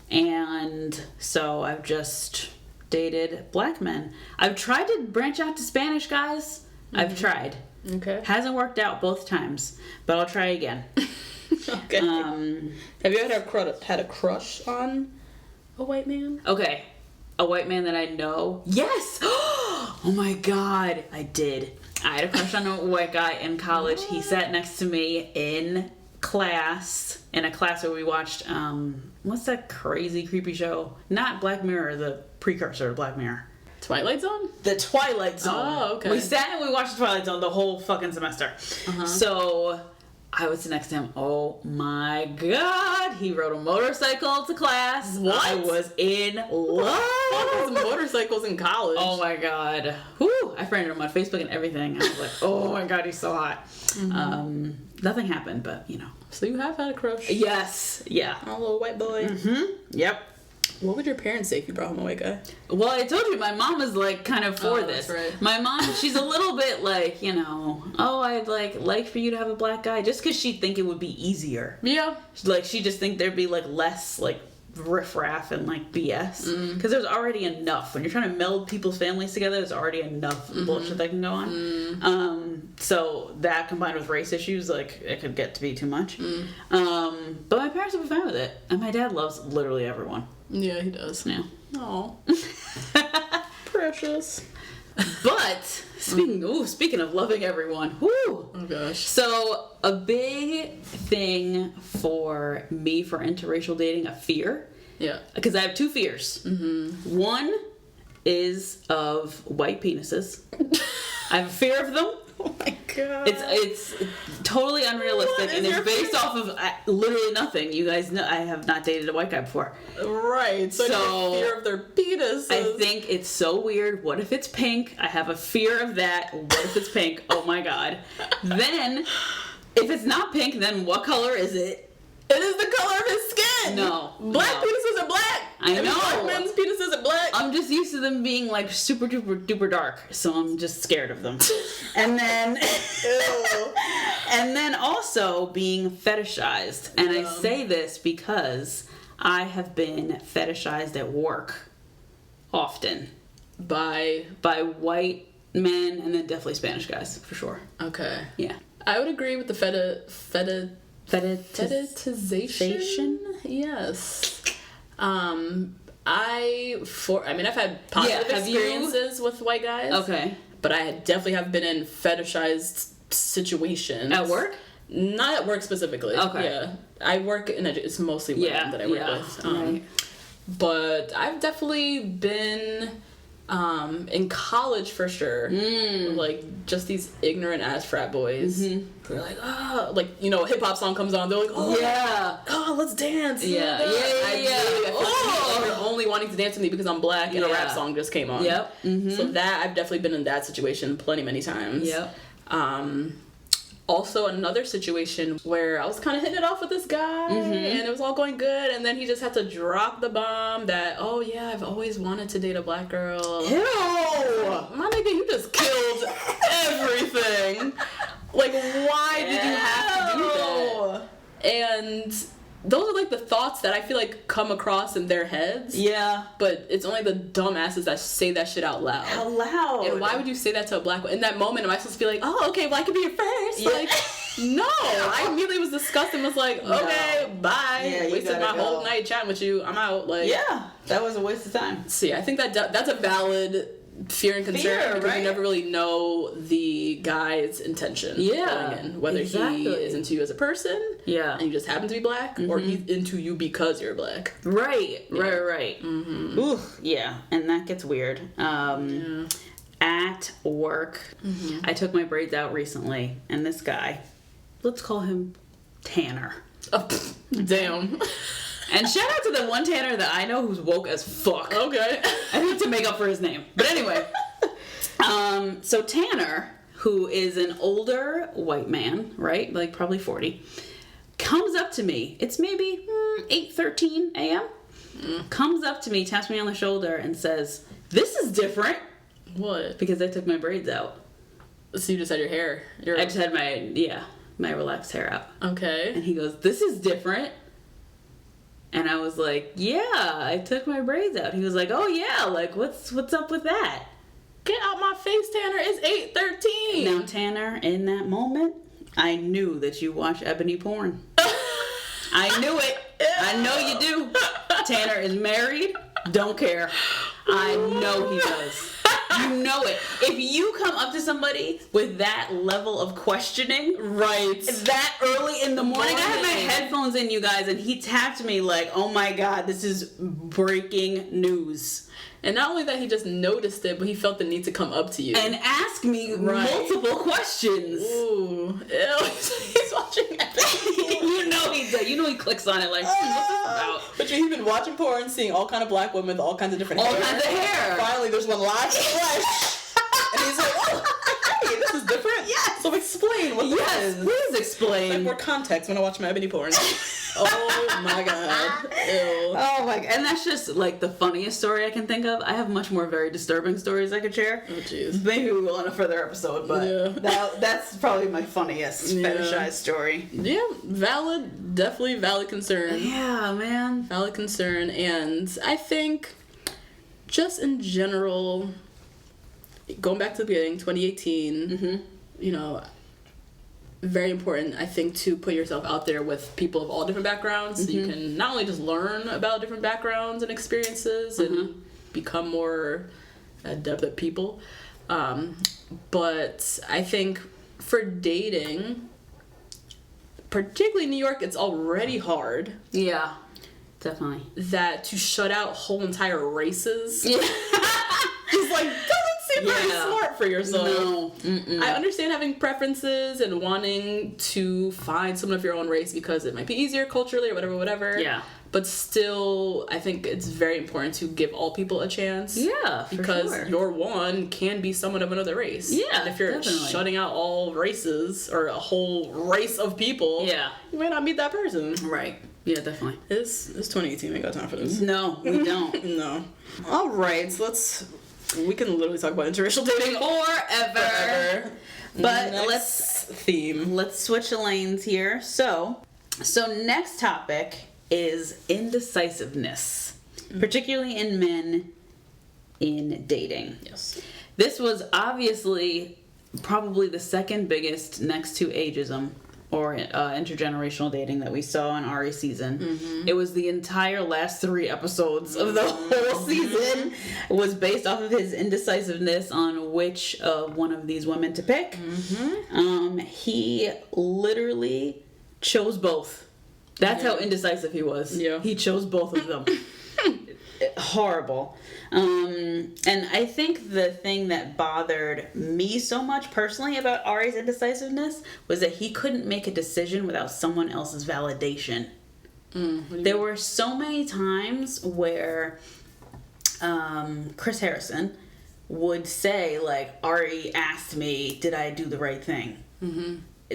And so I've just dated black men. I've tried to branch out to Spanish guys. Mm-hmm. I've tried. Okay. Hasn't worked out both times, but I'll try again. Okay. Have you ever had a crush on a white man? Okay. A white man that I know? Yes! Oh my God. I did. I had a crush on a white guy in college. What? He sat next to me in a class where we watched, what's that crazy, creepy show? Not Black Mirror, the precursor to Black Mirror. Twilight Zone? The Twilight Zone. Oh, okay. We sat and we watched the Twilight Zone the whole fucking semester. Uh-huh. So I would sit next to him. Oh my God. He rode a motorcycle to class. What? I was in love. What was motorcycles in college? Oh my God. Whew. I friended him on Facebook and everything. I was like, oh my God, he's so hot. Mm-hmm. Nothing happened, but you know. So you have had a crush? Yes. Yeah. On a little white boy? Mm-hmm. Yep. What would your parents say if you brought home a white guy? Well, I told you, my mom is like kind of for this. That's right. My mom, she's a little bit like, I'd like for you to have a black guy, just because she'd think it would be easier. Yeah. Like, she just think there'd be like less like riffraff and like BS. Because there's already enough. When you're trying to meld people's families together, there's already enough bullshit that can go on. So that combined with race issues, like, it could get to be too much. But my parents would be fine with it. And my dad loves literally everyone. Yeah, he does. Yeah. Aw. Precious. But speaking of loving everyone, whoo! Oh gosh. So a big thing for me for interracial dating, a fear. Yeah. Because I have two fears. Mm-hmm. One is of white penises. I have a fear of them. Oh my God. It's totally unrealistic, and it's based off of literally nothing. You guys know I have not dated a white guy before. Right. So fear of their penises. I think it's so weird. What if it's pink? I have a fear of that. What if it's pink? Oh my God. Then, if it's not pink, then what color is it? It is the color of his skin. No. Black penises are black. I know. Black men's penises are black. I'm just used to them being like super duper duper dark, so I'm just scared of them. And then and then also being fetishized. And I say this because I have been fetishized at work often by white men, and then definitely Spanish guys for sure. Okay. Yeah. I would agree with the fetishization. Yes. I've had positive experiences with white guys. Okay. But I definitely have been in fetishized situations. At work? Not at work specifically. Okay. Yeah. I work it's mostly women that I work with. Right. But I've definitely been in college for sure. Like just these ignorant ass frat boys who are like, hip hop song comes on, they're like, let's dance. Yeah. They're only wanting to dance with me because I'm black and a rap song just came on. Yep. So that I've definitely been in that situation many times. Yep. also another situation where I was kind of hitting it off with this guy, and it was all going good, and then he just had to drop the bomb that, oh yeah, I've always wanted to date a black girl. Ew! My nigga, you just killed everything. Like, why did you have to do that? And those are like the thoughts that I feel like come across in their heads. Yeah. But it's only the dumbasses that say that shit out loud. Out loud. And why would you say that to a black woman? In that moment, am I supposed to be like, oh, okay, well, I can be your first? Yeah. Like, no. I immediately was disgusted and was like, okay, bye. Yeah, wasted my whole night chatting with you. I'm out. Like, yeah, that was a waste of time. See, I think that's a valid fear and concern, because you never really know the guy's intention going in. Whether he is into you as a person, and you just happen to be black, or he's into you because you're black. Right. Mm-hmm. Ooh, yeah, and that gets weird. At work, I took my braids out recently, and this guy, let's call him Tanner. Oh, damn. And shout out to the one Tanner that I know who's woke as fuck. Okay. I need to make up for his name. But anyway. So Tanner, who is an older white man, right? Like probably 40, comes up to me. It's maybe 8:13 a.m. Comes up to me, taps me on the shoulder, and says, "This is different." What? Because I took my braids out. So you just had your hair. I just had my relaxed hair out. Okay. And he goes, "This is different." And I was like, "Yeah, I took my braids out." He was like, "Oh yeah, like what's up with that?" Get out my face, Tanner. It's 8:13. Now, Tanner, in that moment, I knew that you watch ebony porn. I knew it. I know you do. Tanner is married. Don't care. I know he does. You know it. If you come up to somebody with that level of questioning, that early in the morning, I had my headphones in, you guys, and he tapped me like, "Oh my God, this is breaking news." And not only that, he just noticed it, but he felt the need to come up to you and ask me multiple questions. Ooh, ew. He's watching everything. You know he does. You know he clicks on it like, what's this about? But he's been watching porn, seeing all kind of black women with all kinds of different hair. All kinds of hair. Finally, there's one live flesh. And he's like, oh, hey, this is different. Yes. So explain what this is. Please explain. Like more context when I watch my ebony porn. Oh my God. Ew. Oh my God. And that's just like the funniest story I can think of. I have much more very disturbing stories I could share. Oh jeez. Maybe we will in a further episode, but that's probably my funniest fetishized story. Yeah, definitely valid concern. Yeah, man. Valid concern. And I think just in general, going back to the beginning, 2018, you know, very important, I think, to put yourself out there with people of all different backgrounds, so you can not only just learn about different backgrounds and experiences and become more adept at people, but I think for dating, particularly in New York, it's already hard. Yeah, definitely. That to shut out whole entire races is like, very smart for yourself. No. I understand having preferences and wanting to find someone of your own race because it might be easier culturally or whatever. Yeah. But still, I think it's very important to give all people a chance. Yeah, because your one can be someone of another race. Yeah, and if you're shutting out all races or a whole race of people, you may not meet that person. Right. Yeah, definitely. It's 2018. We ain't got time for this. No, we don't. No. All right, so we can literally talk about interracial dating forever. But let's switch lanes here. So next topic is indecisiveness, particularly in men in dating. Yes. This was obviously probably the second biggest next to ageism or intergenerational dating that we saw in Arie's season. It was the entire last 3 episodes of the whole season was based off of his indecisiveness on which one of these women to pick. He literally chose both. That's how indecisive he was. Yeah. He chose both of them. Horrible. And I think the thing that bothered me so much personally about Arie's indecisiveness was that he couldn't make a decision without someone else's validation. There were so many times where Chris Harrison would say, like, Arie asked me, did I do the right thing?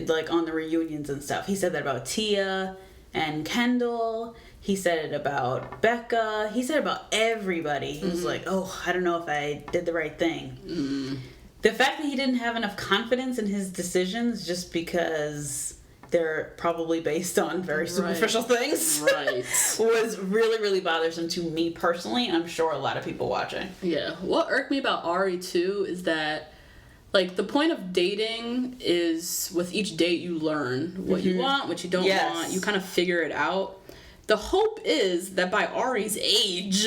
like on the reunions and stuff. He said that about Tia and Kendall. He said it about Becca. He said it about everybody. He was like, oh, I don't know if I did the right thing. The fact that he didn't have enough confidence in his decisions just because they're probably based on very superficial things was really, really bothersome to me personally, and I'm sure a lot of people watching. Yeah. What irked me about Arie, too, is that, like, the point of dating is with each date you learn what you want, what you don't want. You kind of figure it out. The hope is that by Arie's age,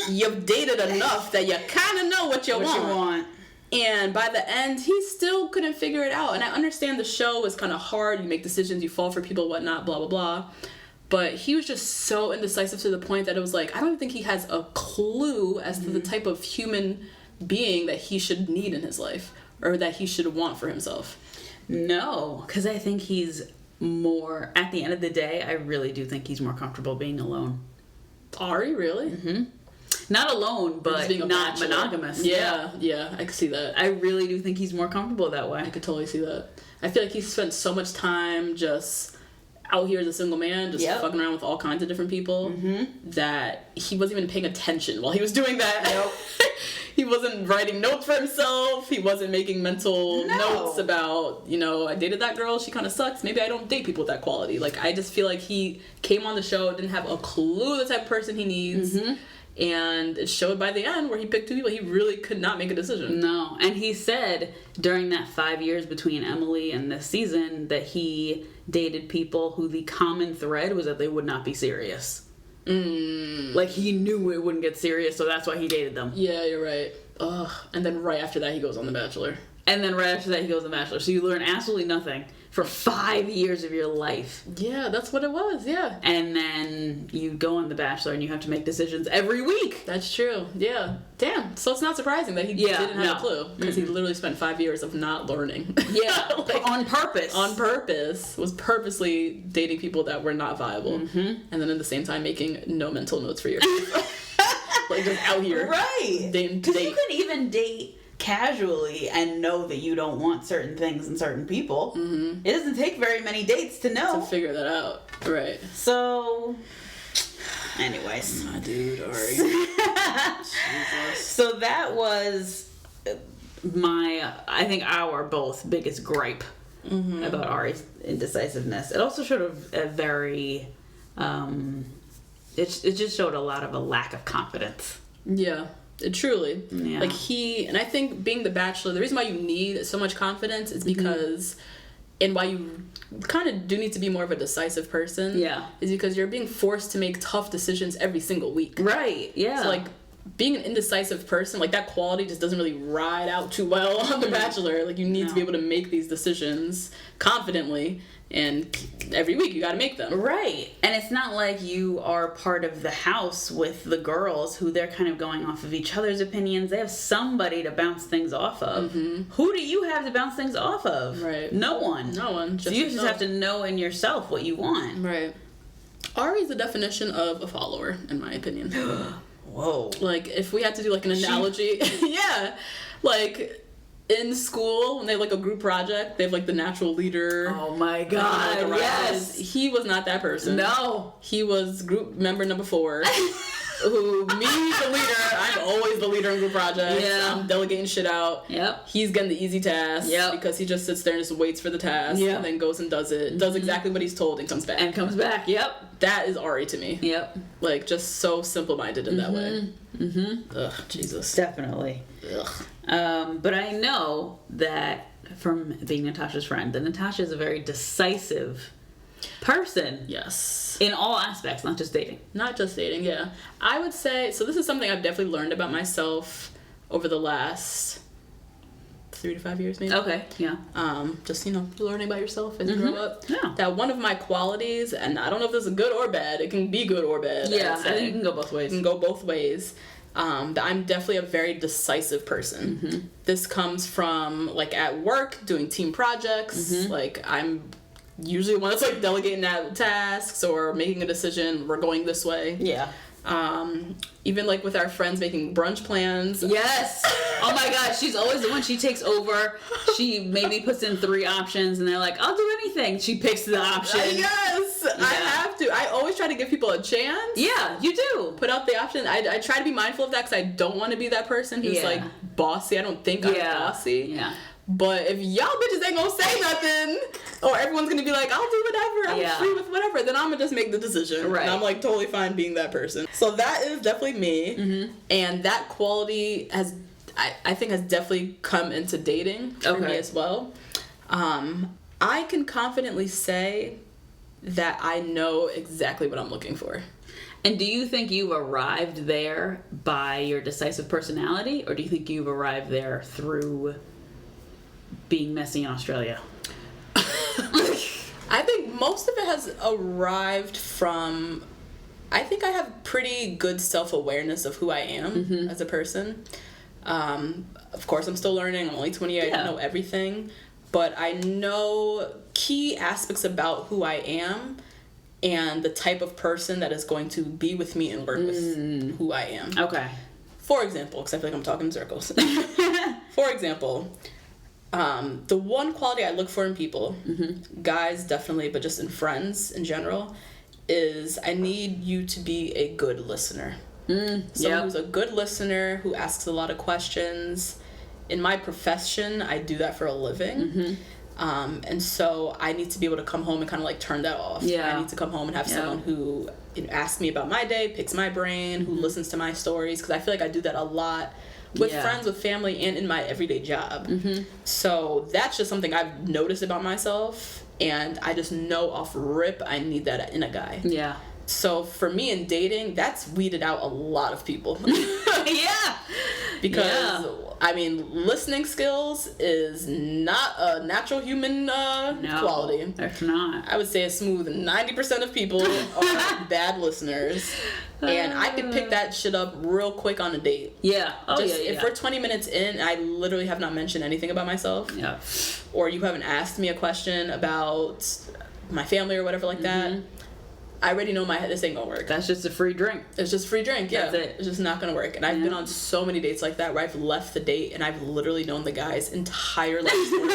you've dated enough that you kind of know what you want. And by the end, he still couldn't figure it out. And I understand the show is kind of hard. You make decisions, you fall for people, whatnot, blah, blah, blah. But he was just so indecisive to the point that it was like, I don't think he has a clue as to the type of human being that he should need in his life or that he should want for himself. No, because I think he's more, at the end of the day, I really do think he's more comfortable being alone. Arie, really? Not alone, but being not monogamous. Yeah, I can see that. I really do think he's more comfortable that way. I could totally see that. I feel like he spent so much time just out here as a single man, just fucking around with all kinds of different people, that he wasn't even paying attention while he was doing that. He wasn't writing notes for himself. He wasn't making mental notes about, you know, I dated that girl, she kind of sucks. Maybe I don't date people with that quality. Like, I just feel like he came on the show, didn't have a clue the type of person he needs. And it showed by the end where he picked two people. He really could not make a decision. No. And he said during that 5 years between Emily and this season that he dated people who the common thread was that they would not be serious. Like, he knew it wouldn't get serious, so that's why he dated them. Yeah, you're right. Ugh. And then right after that, he goes on The Bachelor. So you learn absolutely nothing for 5 years of your life. Yeah, that's what it was, yeah. And then you go on The Bachelor and you have to make decisions every week. That's true, yeah. Damn, so it's not surprising that he didn't have a clue. Because he literally spent 5 years of not learning. Yeah, like, on purpose. On purpose. Was purposely dating people that were not viable. And then at the same time making no mental notes for yourself. Like, just out here. Right. Because you can even date casually and know that you don't want certain things in certain people. It doesn't take very many dates to know. To figure that out. Right. So, anyways. My dude, Arie. Jesus. So that was I think our both biggest gripe about Arie's indecisiveness. It also showed a very, it just showed a lot of a lack of confidence. Yeah. Truly. Yeah. Like, and I think being the Bachelor, the reason why you need so much confidence is because, and why you kind of do need to be more of a decisive person, is because you're being forced to make tough decisions every single week. Right, yeah. So, like, being an indecisive person, like, that quality just doesn't really ride out too well on The Bachelor. Like, you need to be able to make these decisions confidently, and every week you gotta make them. Right. And it's not like you are part of the house with the girls who they're kind of going off of each other's opinions. They have somebody to bounce things off of. Who do you have to bounce things off of? Right. No one. Just so you just have to know in yourself what you want. Right. Arie's the definition of a follower, in my opinion. Whoa. Like, if we had to do, like, an analogy. Yeah. Like, in school, when they have, like, a group project, they have, like, the natural leader. Oh, my God. Yes. He was not that person. No. He was group member number 4. Who, me, the leader, I'm always the leader in group projects. Yeah. I'm delegating shit out. Yep. He's getting the easy task. Yep. Because he just sits there and just waits for the task. Yep. And then goes and does it. Does exactly what he's told and comes back. Yep. That is Arie to me. Yep. Like, just so simple-minded in that way. Ugh, Jesus. Definitely. Ugh. But I know that from being Natasha's friend, that Natasha is a very decisive person. Yes. In all aspects, not just dating. Not just dating, yeah. I would say, so this is something I've definitely learned about myself over the last 3 to 5 years, maybe. Okay, yeah. Just, you know, learning about yourself as you grow up. Yeah. That one of my qualities, and I don't know if this is good or bad, it can be good or bad. Yeah, I think it can go both ways. It can go both ways. That I'm definitely a very decisive person. This comes from, like, at work, doing team projects. Like, I'm usually one that's, like, delegating out tasks or making a decision, we're going this way. Yeah. Even like with our friends making brunch plans. Yes. Oh my gosh, she's always the one. She takes over. She maybe puts in 3 options, and they're like, "I'll do anything." She picks the option. Yes, yeah. I have to. I always try to give people a chance. Yeah, you do. Put out the option. I try to be mindful of that because I don't want to be that person who's like bossy. I don't think I'm bossy. Yeah. But if y'all bitches ain't gonna say nothing, or everyone's gonna be like, I'll do whatever, I'm free with whatever, then I'm gonna just make the decision. Right. And I'm like totally fine being that person. So that is definitely me. Mm-hmm. And that quality has, I think, has definitely come into dating for me as well. I can confidently say that I know exactly what I'm looking for. And do you think you've arrived there by your decisive personality, or do you think you've arrived there through being messy in Australia? I think most of it has arrived from, I think I have pretty good self-awareness of who I am as a person. Of course, I'm still learning. I'm only 28. I don't know everything. But I know key aspects about who I am and the type of person that is going to be with me and work with who I am. Okay. For example, because I feel like I'm talking in circles. For example, the one quality I look for in people, guys definitely, but just in friends in general, is I need you to be a good listener. Someone who's a good listener, who asks a lot of questions. In my profession, I do that for a living. And so I need to be able to come home and kind of like turn that off. I need to come home and have someone who asks me about my day, picks my brain, who listens to my stories, because I feel like I do that a lot with friends, with family, and in my everyday job. So that's just something I've noticed about myself, and I just know off rip I need that in a guy. So for me in dating, that's weeded out a lot of people. Because I mean, listening skills is not a natural human quality. It's not. I would say a smooth 90% of people are bad listeners. And I could pick that shit up real quick on a date. If we're 20 minutes in, I literally have not mentioned anything about myself. Or you haven't asked me a question about my family or whatever like that. I already know this ain't gonna work. That's just a free drink. It's just free drink, That's it. It's just not gonna work. And I've been on so many dates like that where I've left the date and I've literally known the guy's entire life story.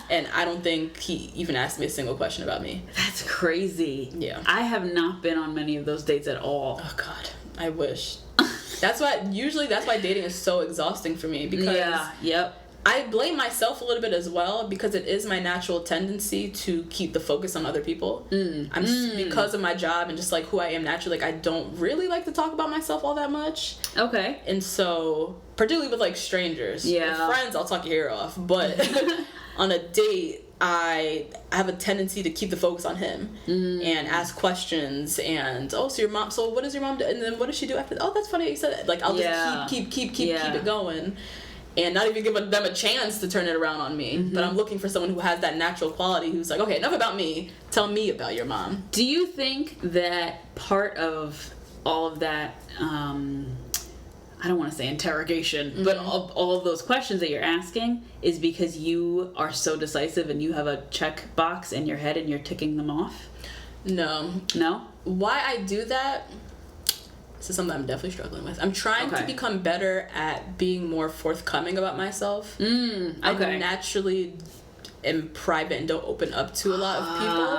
And I don't think he even asked me a single question about me. That's crazy. I have not been on many of those dates at all. Oh God, I wish. That's why dating is so exhausting for me, because I blame myself a little bit as well, because it is my natural tendency to keep the focus on other people. Because of my job and just like who I am naturally, like I don't really like to talk about myself all that much. And so, particularly with like strangers. With friends, I'll talk your ear off. But on a date, I have a tendency to keep the focus on him and ask questions and, so your mom, so what does your mom do? And then what does she do after that? Oh, that's funny you said that. Like I'll just keep it going. And not even give them a chance to turn it around on me. But I'm looking for someone who has that natural quality, who's like, okay, enough about me. Tell me about your mom. Do you think that part of all of that, I don't want to say interrogation, but all of those questions that you're asking is because you are so decisive and you have a check box in your head and you're ticking them off? No. No? Why I do that... This is something I'm definitely struggling with. I'm trying to become better at being more forthcoming about myself. I naturally am private and don't open up to a lot of people.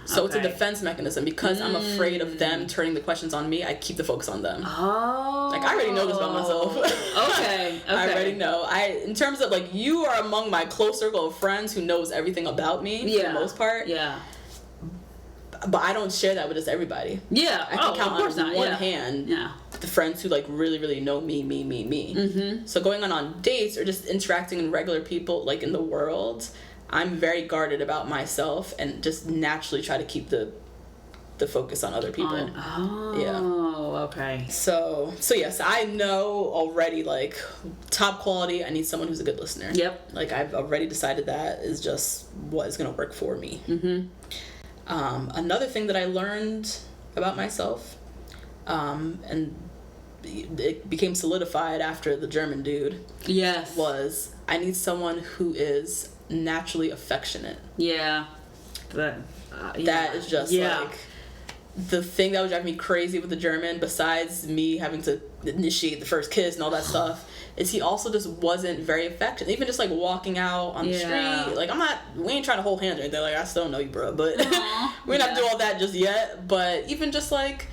So it's a defense mechanism. Because I'm afraid of them turning the questions on me, I keep the focus on them. Like, I already know this about myself. I already know. In terms of, like, you are among my close circle of friends who knows everything about me for the most part. But I don't share that with just everybody. I can count on one hand the friends who like really, really know me. So going on dates or just interacting with regular people like in the world, I'm very guarded about myself and just naturally try to keep the focus on other people. So yes, I know already, like, top quality, I need someone who's a good listener. Like I've already decided that is just what is gonna work for me. Another thing that I learned about myself, and it became solidified after the German dude, was I need someone who is naturally affectionate. That is just like, the thing that would drive me crazy with the German, besides me having to initiate the first kiss and all that stuff, is he also just wasn't very affectionate. Even just like walking out on the street, like we ain't trying to hold hands or anything. Like, I still don't know you, bro, but we're not doing all that just yet. But even just like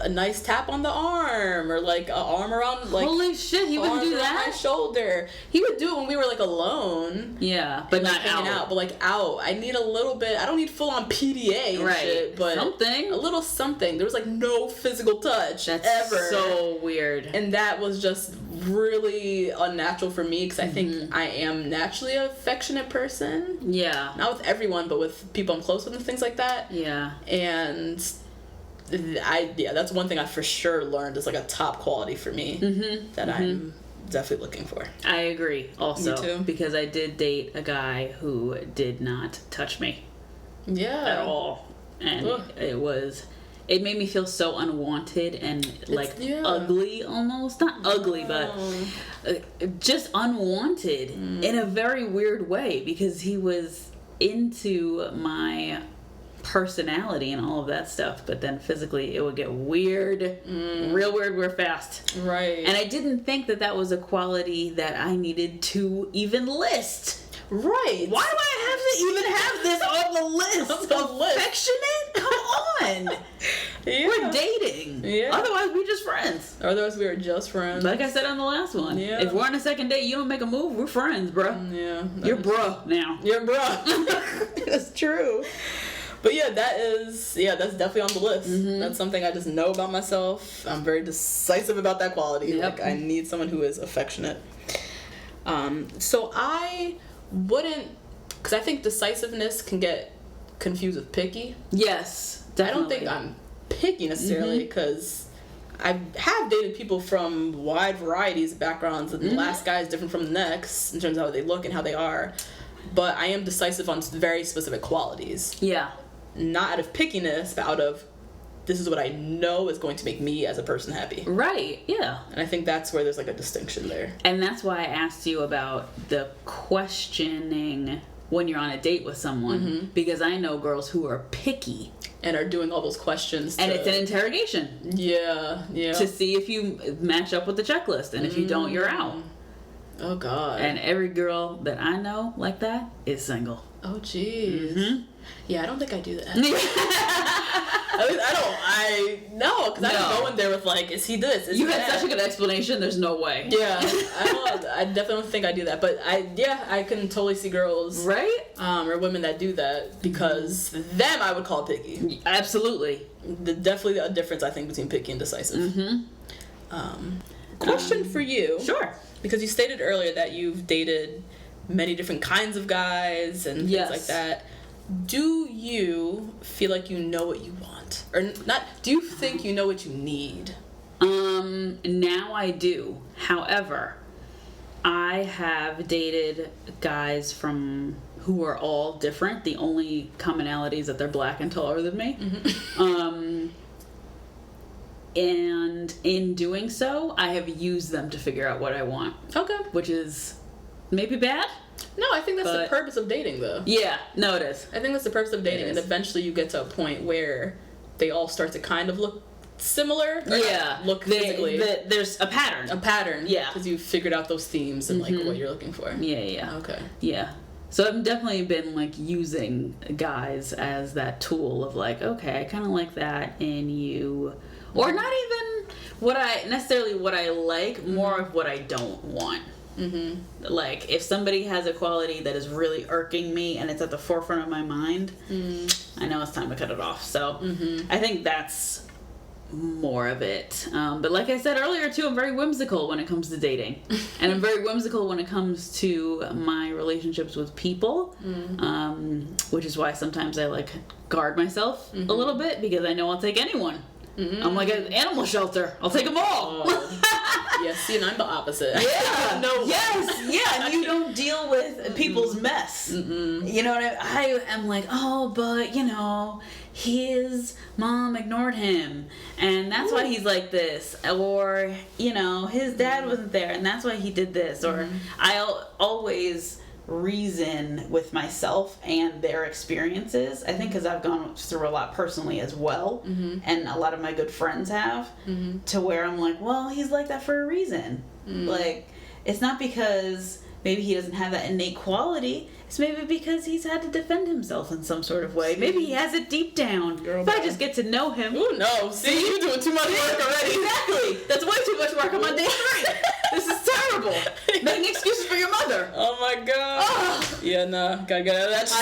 a nice tap on the arm, or like an arm around, like, holy shit, he would do that. My shoulder. He would do it when we were like alone. Yeah, but not hanging out. But like out, I need a little bit. I don't need full on PDA and shit, but something, a little something. There was like no physical touch. That's ever. So weird. And that was just really unnatural for me, because I think I am naturally an affectionate person. Yeah. Not with everyone, but with people I'm close with and things like that. Yeah. And that's one thing I for sure learned is like a top quality for me that I'm definitely looking for. I agree also. Me too. Because I did date a guy who did not touch me. Yeah. At all. And it made me feel so unwanted and like ugly almost. Not ugly, but just unwanted in a very weird way, because he was into my personality and all of that stuff, but then physically it would get weird, real weird, real fast. Right. And I didn't think that was a quality that I needed to even list. Right. Why do I have to even have this on the list? Affectionate? Come on. Yeah. We're dating. Yeah. Otherwise, we're just friends. Otherwise, we were just friends. Like I said on the last one. Yeah. If we're on a second date, you don't make a move, we're friends, bro. Yeah. You're bro now. You're bro. That's true. But yeah, that's definitely on the list. That's something I just know about myself. I'm very decisive about that quality. Yep. Like, I need someone who is affectionate. So I wouldn't, because I think decisiveness can get confused with picky. Yes, definitely. I don't think I'm picky necessarily, because I have dated people from wide varieties of backgrounds, and the last guy is different from the next in terms of how they look and how they are. But I am decisive on very specific qualities. Yeah. Not out of pickiness, but out of, this is what I know is going to make me as a person happy. Right, yeah. And I think that's where there's like a distinction there. And that's why I asked you about the questioning when you're on a date with someone, because I know girls who are picky. And are doing all those questions. And it's an interrogation. Yeah, yeah. To see if you match up with the checklist, and if you don't, you're out. Oh, God. And every girl that I know like that is single. Oh, jeez. Yeah, I don't think I do that. At least no, because I don't go in there with like, is he this? Is you he had that? such a good explanation. There's no way. Yeah, I definitely don't think I do that. But I can totally see girls, right, or women that do that, because them I would call picky. Absolutely. Definitely a difference, I think, between picky and decisive. Question for you. Sure. Because you stated earlier that you've dated many different kinds of guys and things like that. Do you feel like you know what you want? Or not, do you think you know what you need? Now I do. However, I have dated guys who are all different. The only commonality is that they're black and taller than me. And in doing so, I have used them to figure out what I want. Okay. Which is maybe bad? No, I think that's the purpose of dating, though. Yeah, no, it is. I think that's the purpose of dating, and eventually you get to a point where they all start to kind of look similar. Look physically. There's a pattern. A pattern. Yeah. Because you've figured out those themes and like what you're looking for. Yeah. Okay. Yeah. So I've definitely been like using guys as that tool of like, okay, I kind of like that in you. Or not even what I like, more of what I don't want. Like, if somebody has a quality that is really irking me and it's at the forefront of my mind, I know it's time to cut it off. So I think that's more of it. But like I said earlier too, I'm very whimsical when it comes to dating. And I'm very whimsical when it comes to my relationships with people, which is why sometimes I like guard myself a little bit, because I know I'll take anyone. I'm like an animal shelter. I'll take them all. Yeah, see, and I'm the opposite. Yeah. No. Yes. Yeah. And you don't deal with people's mess. You know what I am like, oh, but you know, his mom ignored him, and that's why he's like this. Or you know, his dad wasn't there, and that's why he did this. Or I'll always reason with myself and their experiences. I think because I've gone through a lot personally as well, and a lot of my good friends have, to where I'm like, well, he's like that for a reason. Like, it's not because maybe he doesn't have that innate quality. It's maybe because he's had to defend himself in some sort of way. Maybe he has it deep down. Girl, if I just get to know him. Ooh, no. See, you're doing too much work already. Exactly. That's way too much work on my day 3. This is terrible. Making excuses for your mother. Oh my god. Oh. Yeah, no. Gotta get out of that.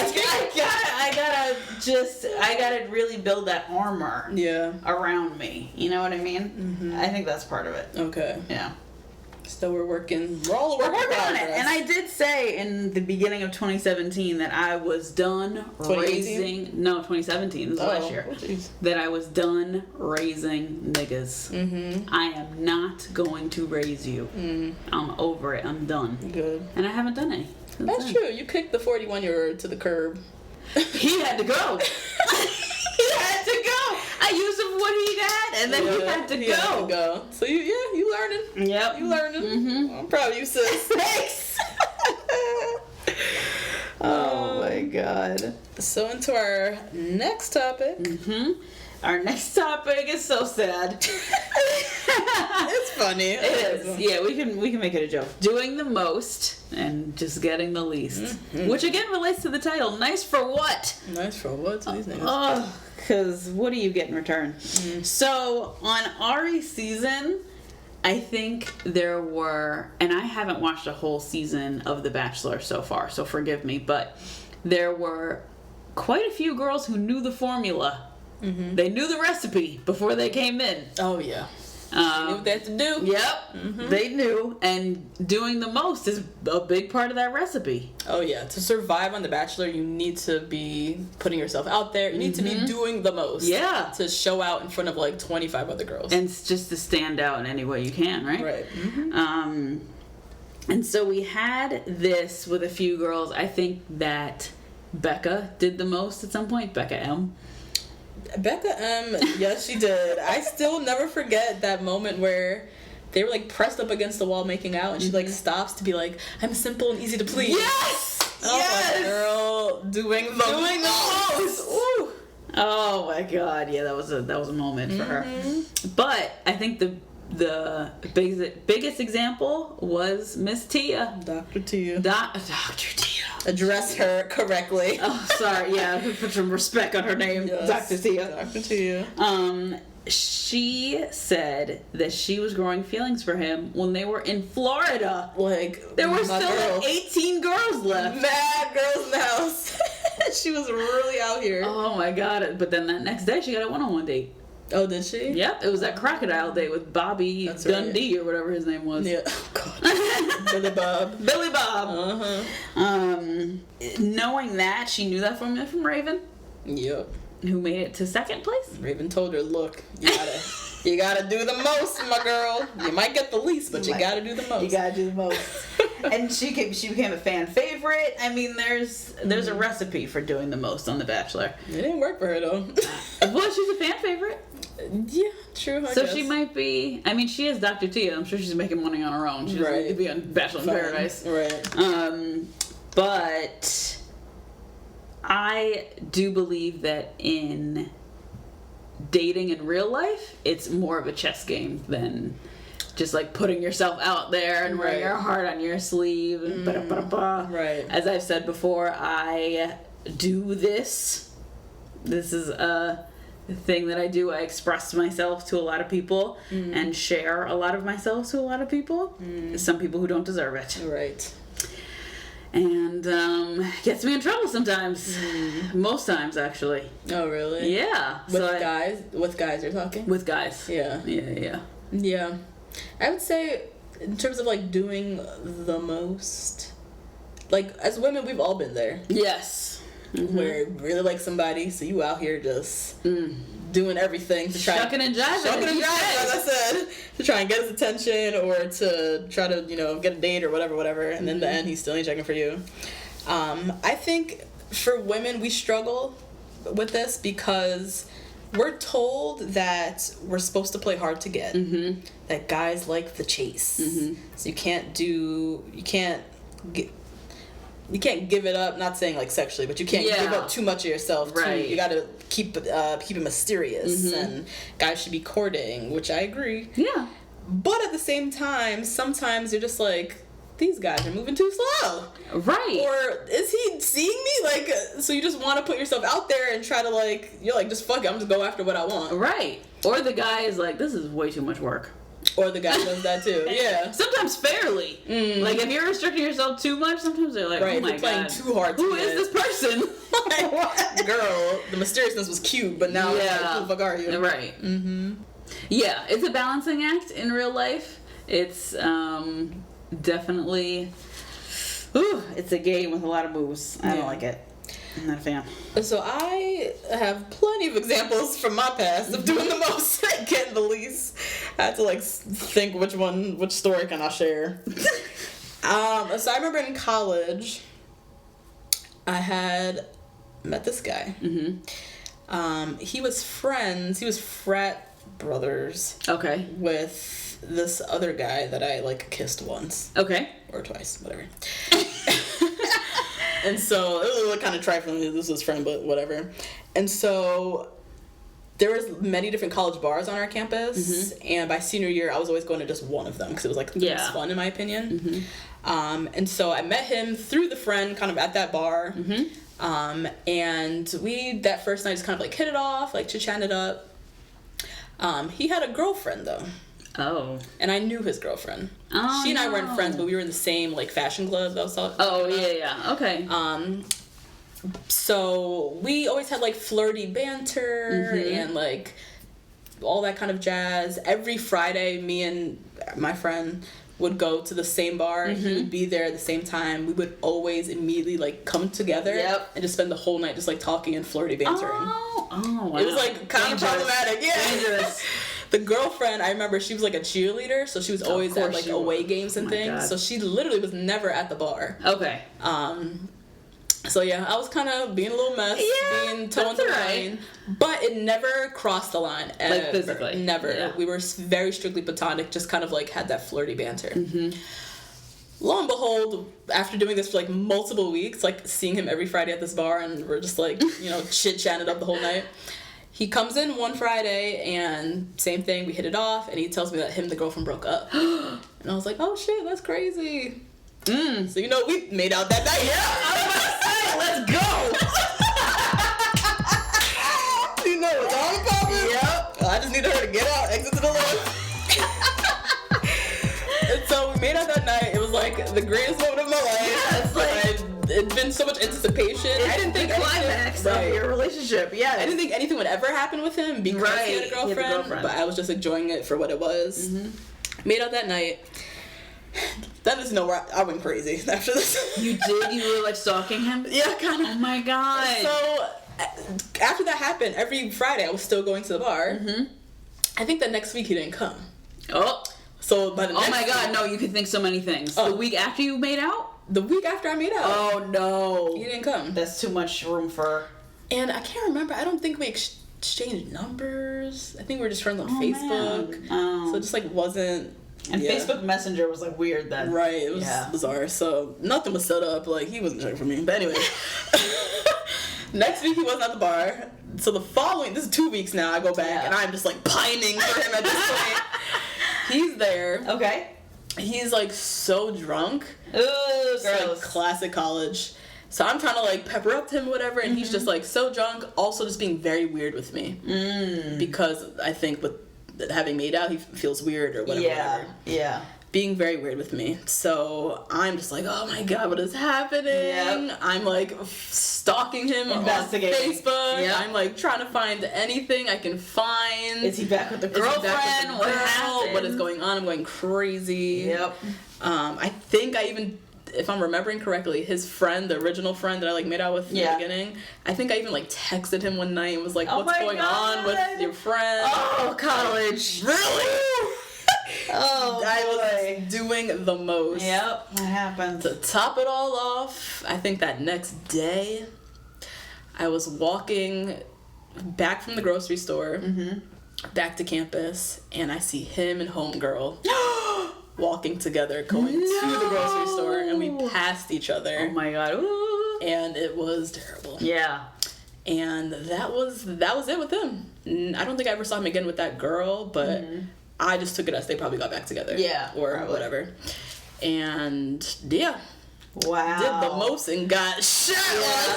I gotta really build that armor. Yeah. Around me. You know what I mean? I think that's part of it. Okay. Yeah. So we're all working on it. And I did say in the beginning of 2017 that I was done raising. No, 2017 was last year. That I was done raising niggas. I am not going to raise you. I'm over it. I'm done. Good. And I haven't done any. That's true. You kicked the 41-year-old to the curb. He had to go. He had to go. I used him what he had, and then he had to go. So you learning. Yep. You learning. I'm proud of you, sis. Thanks. Oh my god. So into our next topic. Our next topic is so sad. It's funny. It is. Yeah, we can make it a joke. Doing the most and just getting the least. Which again relates to the title. Nice for what? Nice for what to these niggas? Oh, because what do you get in return? So on Arie's season, I think there were, and I haven't watched a whole season of The Bachelor so far, so forgive me, but there were quite a few girls who knew the formula. They knew the recipe before they came in. Oh, yeah. They knew what they had to do. Yep. They knew. And doing the most is a big part of that recipe. Oh, yeah. To survive on The Bachelor, you need to be putting yourself out there. You need to be doing the most. Yeah. To show out in front of like 25 other girls. And just to stand out in any way you can, right? Right. And so we had this with a few girls. I think that Becca did the most at some point. Becca M. Yes, she did. I still never forget that moment where they were like pressed up against the wall making out, and she like stops to be like, "I'm simple and easy to please." Yes. Oh my girl, doing the most. Ooh. Oh my god, yeah, that was a moment for her. But I think the biggest example was Miss Tia. Dr. Tia. Dr. Tia. Address her correctly. Oh, sorry. Yeah, put some respect on her name. Yes. Dr. Tia. Dr. Tia. She said that she was growing feelings for him when they were in Florida. Like, there were still like 18 girls left. Mad girls in the house. She was really out here. Oh my god. But then that next day she got a one-on-one date. Oh, did she? Yep, it was that crocodile date with Bobby Dundee or whatever his name was. Yeah. Oh, God. Billy Bob. Billy Bob. Knowing that, she knew that from Raven. Yep. Who made it to second place. Raven told her, look, you gotta do the most, my girl. You might get the least, but you gotta do the most. You gotta do the most. And she became a fan favorite. I mean, there's a recipe for doing the most on The Bachelor. It didn't work for her, though. Well, she's a fan favorite. Yeah, true. I guess. She might be. I mean, she is Dr. Tia. I'm sure she's making money on her own. She doesn't need to be on Bachelor in Paradise. Right. But I do believe that in dating in real life, it's more of a chess game than just like putting yourself out there and wearing your heart on your sleeve and Right. As I've said before, I do this. This is a thing that I do. I express myself to a lot of people and share a lot of myself to a lot of people. Some people who don't deserve it. Right. And gets me in trouble sometimes. Most times, actually. Oh, really? Yeah. With guys you're talking? With guys. Yeah. Yeah. I would say, in terms of, like, doing the most, like, as women, we've all been there. Yes. Where you really like somebody, so you out here just doing everything to try shucking and jiving, as I said, to try and get his attention or to try to, get a date or whatever, and then in the end, he's still ain't checking for you. I think for women, we struggle with this because we're told that we're supposed to play hard to get. That guys like the chase. So you can't give it up, not saying like sexually, but you can't give up too much of yourself. Right. You gotta keep it mysterious, and guys should be courting, which I agree. Yeah. But at the same time, sometimes you're just like, these guys are moving too slow. Right. Or is he seeing me? Like, so you just want to put yourself out there and try to like, you're like, just fuck it, I'm just go after what I want. Right. Or the guy is like, this is way too much work. Or the guy does that too. Yeah. Sometimes fairly. Like if you're restricting yourself too much, sometimes they're like, oh my God, playing too hard. Who is this person? Like, girl, the mysteriousness was cute, but now it's like, who the fuck are you? Right. Yeah, it's a balancing act in real life. It's definitely, it's a game with a lot of moves. I don't like it. I'm not a fan. So I have plenty of examples from my past of doing the most and getting the least. I had to like think which story can I share. So I remember in college, I had met this guy. He was frat brothers. Okay. With this other guy that I like kissed once. Okay. Or twice, whatever. And so it was kind of trifling. This was friend, but whatever. And so there was many different college bars on our campus, and by senior year, I was always going to just one of them because it was like the most fun in my opinion. And so I met him through the friend, kind of at that bar, and we that first night just kind of like hit it off, like chit-chatted up. He had a girlfriend though. Oh. And I knew his girlfriend. Oh, she and I weren't friends, but we were in the same like fashion club that I was talking about. Oh, yeah. Okay. So we always had like flirty banter and like all that kind of jazz. Every Friday, me and my friend would go to the same bar. He would be there at the same time. We would always immediately like come together and just spend the whole night just like talking and flirty bantering. Oh, wow. It was like kind of problematic. Yeah. Dangerous. The girlfriend, I remember she was like a cheerleader, so she was always at like away games and things. God. So she literally was never at the bar. Okay. So yeah, I was kind of being a little mess, being towing the line, but it never crossed the line. Ever. Like physically. Never. Yeah. We were very strictly platonic, just kind of like had that flirty banter. Lo and behold, after doing this for like multiple weeks, like seeing him every Friday at this bar, and we're just like, chit-chatting up the whole night. He comes in one Friday, and same thing, we hit it off, and he tells me that him and the girlfriend broke up. And I was like, oh shit, that's crazy. So we made out that night. Yeah, I was about to say, let's go. What's on poppin'? Yep. I just needed her to get out, exit to the left. And so we made out that night. It was like the greatest moment of my life. Yeah, it's like it'd been so much anticipation. I didn't think climax of your relationship. Yeah, I didn't think anything would ever happen with him because he had a girlfriend. But I was just enjoying it for what it was. Made out that night. That is where I went crazy after this. You did? You were like stalking him? Yeah, kind of. Oh my god. So after that happened, every Friday I was still going to the bar. I think the next week he didn't come. Oh. So by the next my god, no, you could think so many things. The week after you made out? The week after I made out. Oh no. He didn't come. That's too much room for... And I can't remember. I don't think we exchanged numbers. I think we were just friends on Facebook. So it just like wasn't... And Facebook Messenger was like weird then. Right, it was bizarre. So nothing was set up. Like he wasn't checking for me. But anyway, next week he wasn't at the bar. So the following, this is 2 weeks now. I go back and I'm just like pining for him at this point. He's there. Okay. He's like so drunk. Ooh, gross. Like classic college. So I'm trying to like pepper up to him or whatever, and he's just like so drunk. Also, just being very weird with me because I think with having made out, he feels weird or whatever. Yeah. Being very weird with me. So I'm just like, oh my god, what is happening? Yep. I'm like stalking him on Facebook. Yep. I'm like trying to find anything I can find. Is he back with the girlfriend? What is going on? I'm going crazy. Yep. I think I even, if I'm remembering correctly, his friend, the original friend that I like made out with in the beginning, I think I even like texted him one night and was like, what's going on with your friend? Oh, college. Really? I was doing the most. Yep, that happens. To top it all off, I think that next day, I was walking back from the grocery store, back to campus, and I see him and homegirl walking together, going to the grocery store, and we passed each other. Oh my god. Ooh. And it was terrible. Yeah. And that was it with him. I don't think I ever saw him again with that girl, but I just took it as they probably got back together. Yeah. Or probably. whatever. And yeah. Wow. Did the most and got shot. Yeah.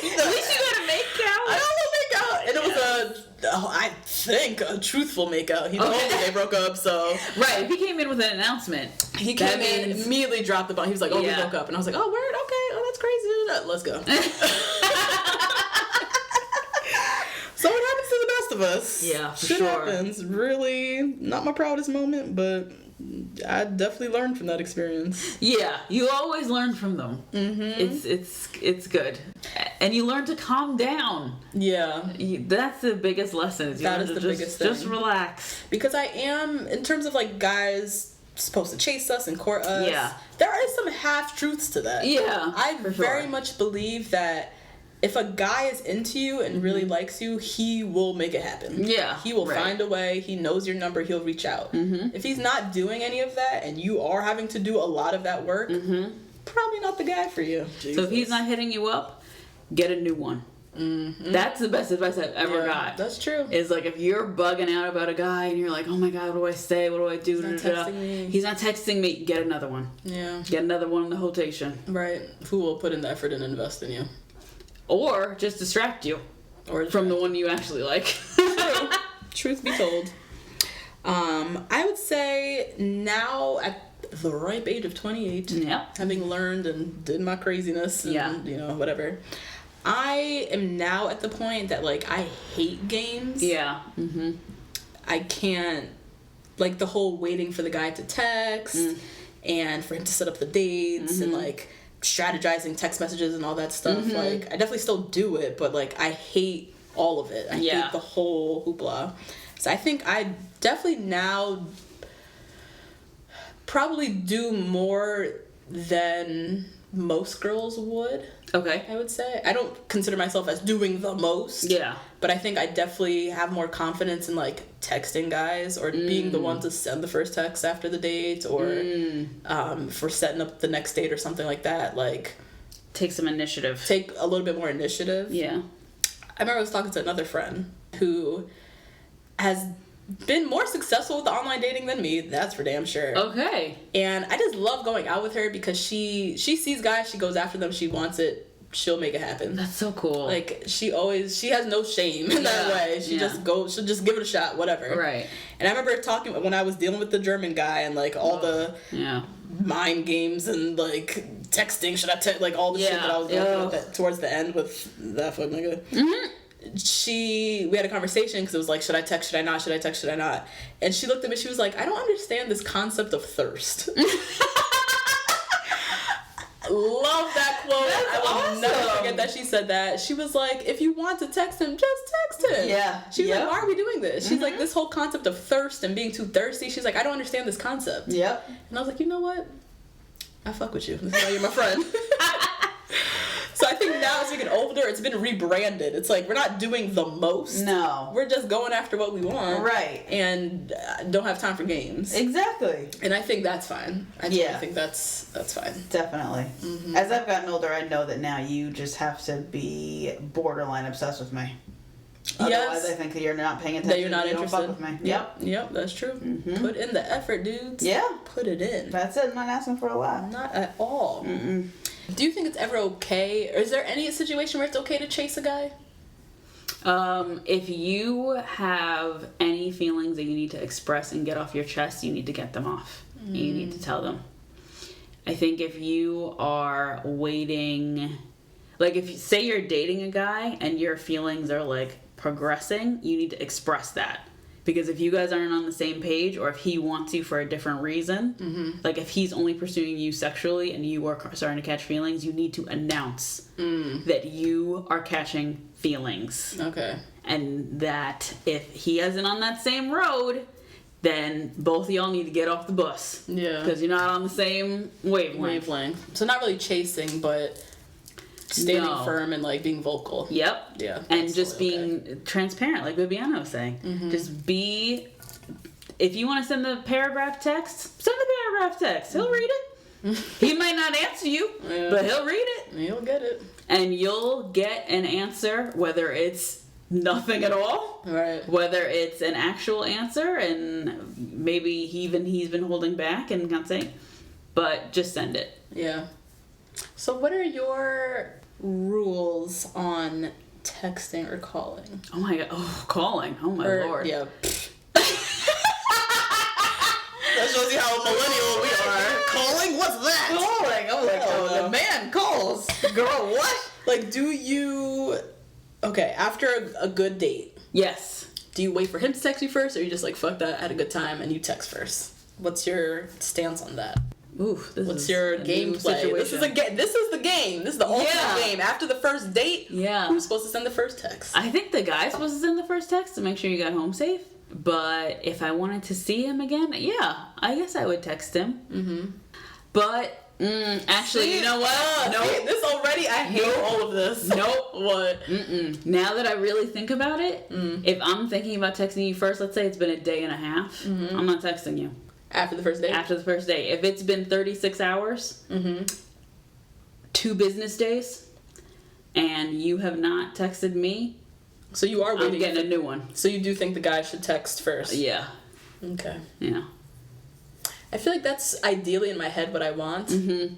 At least you got a make out. I don't want to make out. And it was I think a truthful make out. He told me they broke up, so. Right. If he came in with an announcement. He came in, immediately dropped the bomb. He was like, we broke up. And I was like, oh, word? Okay. Oh, that's crazy. Let's go. So it happens to the best of us. Yeah, for Shit sure. happens. Really, not my proudest moment, but I definitely learned from that experience. Yeah, you always learn from them. It's good, and you learn to calm down. Yeah, that's the biggest lesson. That is the biggest thing. Just relax. Because I am, in terms of like guys supposed to chase us and court us. Yeah, there is some half truths to that. Yeah, I very much believe that if a guy is into you and really likes you, he will make it happen. Yeah. He will find a way. He knows your number. He'll reach out. If he's not doing any of that and you are having to do a lot of that work, probably not the guy for you. Jesus. So if he's not hitting you up, get a new one. That's the best advice I've ever got. That's true. Is like if you're bugging out about a guy and you're like, oh my god, what do I say? What do I do? He's not texting me. He's not texting me. Get another one. Yeah. Get another one in the rotation. Right. Who will put in the effort and invest in you? Or just distract you from the one you actually like. True. Truth be told. I would say now at the ripe age of 28, having learned and did my craziness and, you know, whatever, I am now at the point that, like, I hate games. Yeah. I can't, like, the whole waiting for the guy to text and for him to set up the dates and, like, strategizing text messages and all that stuff. Like, I definitely still do it, but like I hate all of it. I hate the whole hoopla. So I think I definitely now probably do more than most girls would. Okay. I would say. I don't consider myself as doing the most. Yeah. But I think I definitely have more confidence in like texting guys or being the one to send the first text after the date or for setting up the next date or something like that. Like, take some initiative. Take a little bit more initiative. Yeah. I remember I was talking to another friend who has been more successful with the online dating than me. That's for damn sure. Okay. And I just love going out with her because she sees guys, she goes after them, she wants it, she'll make it happen. That's so cool. Like, she has no shame in that way. She'll just give it a shot, whatever. Right. And I remember talking when I was dealing with the German guy and like all the mind games and like texting, like all the shit that I was going through towards the end with that fucking nigga. We had a conversation because it was like, should I text, should I not, should I text, should I not? And she looked at me, she was like, I don't understand this concept of thirst. Love that quote. I will never forget that she said that. She was like, if you want to text him, just text him. Yeah. She was like, why are we doing this? She's like, this whole concept of thirst and being too thirsty. She's like, I don't understand this concept. Yep. And I was like, you know what? I fuck with you. This is why you're my friend. So I think now as we get older, it's been rebranded. It's like, we're not doing the most. No. We're just going after what we want. Right. And don't have time for games. Exactly. And I think that's fine. I think that's fine. Definitely. Mm-hmm. As I've gotten older, I know that now you just have to be borderline obsessed with me. Otherwise, I think that you're not paying attention. That you're not interested. Don't fuck with me. Yep, that's true. Mm-hmm. Put in the effort, dudes. Yeah. Put it in. That's it. I'm not asking for a lot. Not at all. Mm-mm. Do you think it's ever okay, or is there any situation where it's okay to chase a guy? If you have any feelings that you need to express and get off your chest, you need to get them off. You need to tell them. I think if you are waiting, like if you say you're dating a guy and your feelings are like progressing, you need to express that. Because if you guys aren't on the same page, or if he wants you for a different reason, like if he's only pursuing you sexually and you are starting to catch feelings, you need to announce that you are catching feelings. Okay. And that if he isn't on that same road, then both of y'all need to get off the bus. Yeah. Because you're not on the same wavelength. So not really chasing, but standing firm and like being vocal. Yep. Yeah. And just being transparent, like Viviana was saying. Just be if you want to send the paragraph text, send the paragraph text. He'll read it. He might not answer you, but he'll read it. You'll get it. And you'll get an answer, whether it's nothing at all, right? Whether it's an actual answer, and maybe he's been holding back and can't say, but just send it. Yeah. So what are your rules on texting or calling? Oh my god! Oh, calling! Oh my lord! Yeah. That shows you how millennial we are. Calling? What's that? Calling! I'm like, oh, the man calls. Girl, what? Like, do you... Okay, after a good date. Yes. Do you wait for him to text you first, or you just like, fuck that, I had a good time, and you text first? What's your stance on that? Ooh, what's your gameplay? This is the game. This is the ultimate game. After the first date, who's supposed to send the first text? I think the guy's supposed to send the first text to make sure you got home safe. But if I wanted to see him again, yeah, I guess I would text him. Mm-hmm. But actually, you know what? No, this already. I hate all of this. Nope. What? Now that I really think about it, if I'm thinking about texting you first, let's say it's been a day and a half, I'm not texting you. After the first day? After the first day. If it's been 36 hours, 2 business days, and you have not texted me, so you are waiting. I'm getting a new one. So you do think the guy should text first? Yeah. Okay. Yeah. I feel like that's ideally in my head what I want. Mm-hmm.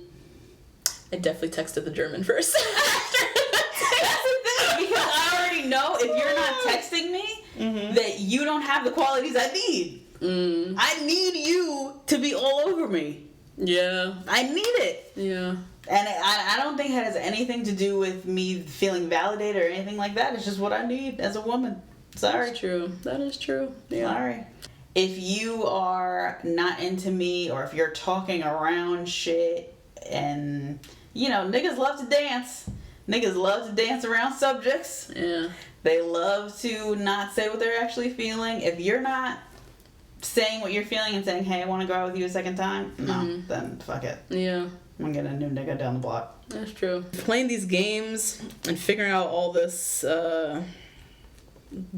I definitely texted the German first. That's the thing, because I already know if you're not texting me, that you don't have the qualities I need. I need you to be all over me. Yeah. I need it. Yeah. And I don't think it has anything to do with me feeling validated or anything like that. It's just what I need as a woman. Sorry. That's true. That is true. Yeah. Sorry. If you are not into me, or if you're talking around shit, and, you know, niggas love to dance. Niggas love to dance around subjects. Yeah. They love to not say what they're actually feeling. If you're not saying what you're feeling and saying, hey, I want to go out with you a second time, no, then fuck it. Yeah. I'm gonna get a new nigga down the block. That's true. Playing these games and figuring out all this, the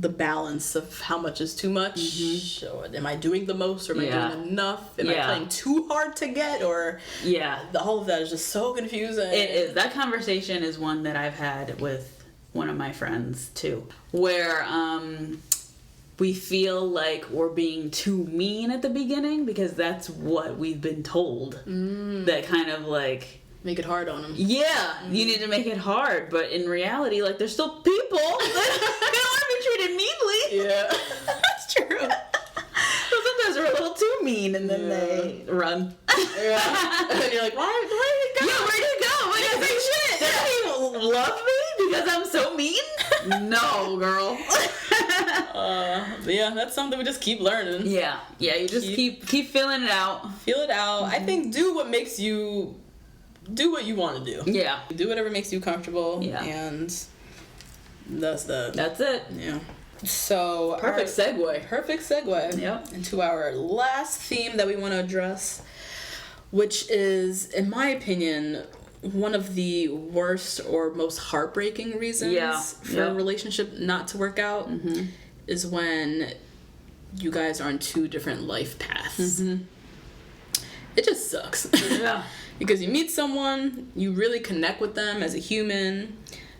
balance of how much is too much, or am I doing the most, or am I doing enough? Am I playing too hard to get, or... Yeah. All of that is just so confusing. It is. That conversation is one that I've had with one of my friends, too, where, we feel like we're being too mean at the beginning because that's what we've been told. That kind of like... Make it hard on them. Yeah, you need to make it hard. But in reality, like, there's still people that don't want to be treated meanly. Yeah. That's true. So sometimes we're a little too mean and then they run. Yeah. And then you're like, where did it go? Yeah, where'd it go? What do you think shit? Does he love me because I'm so mean? No, girl. But yeah, that's something we just keep learning. Yeah, you just keep feeling it out. Feel it out. I think do what you want to do. Yeah. Do whatever makes you comfortable. Yeah. And that's that. That's it. Yeah. So Perfect segue. Yep. Into our last theme that we want to address, which is, in my opinion, one of the worst or most heartbreaking reasons for a relationship not to work out is when you guys are on 2 different life paths. It just sucks. Yeah. Because you meet someone, you really connect with them as a human,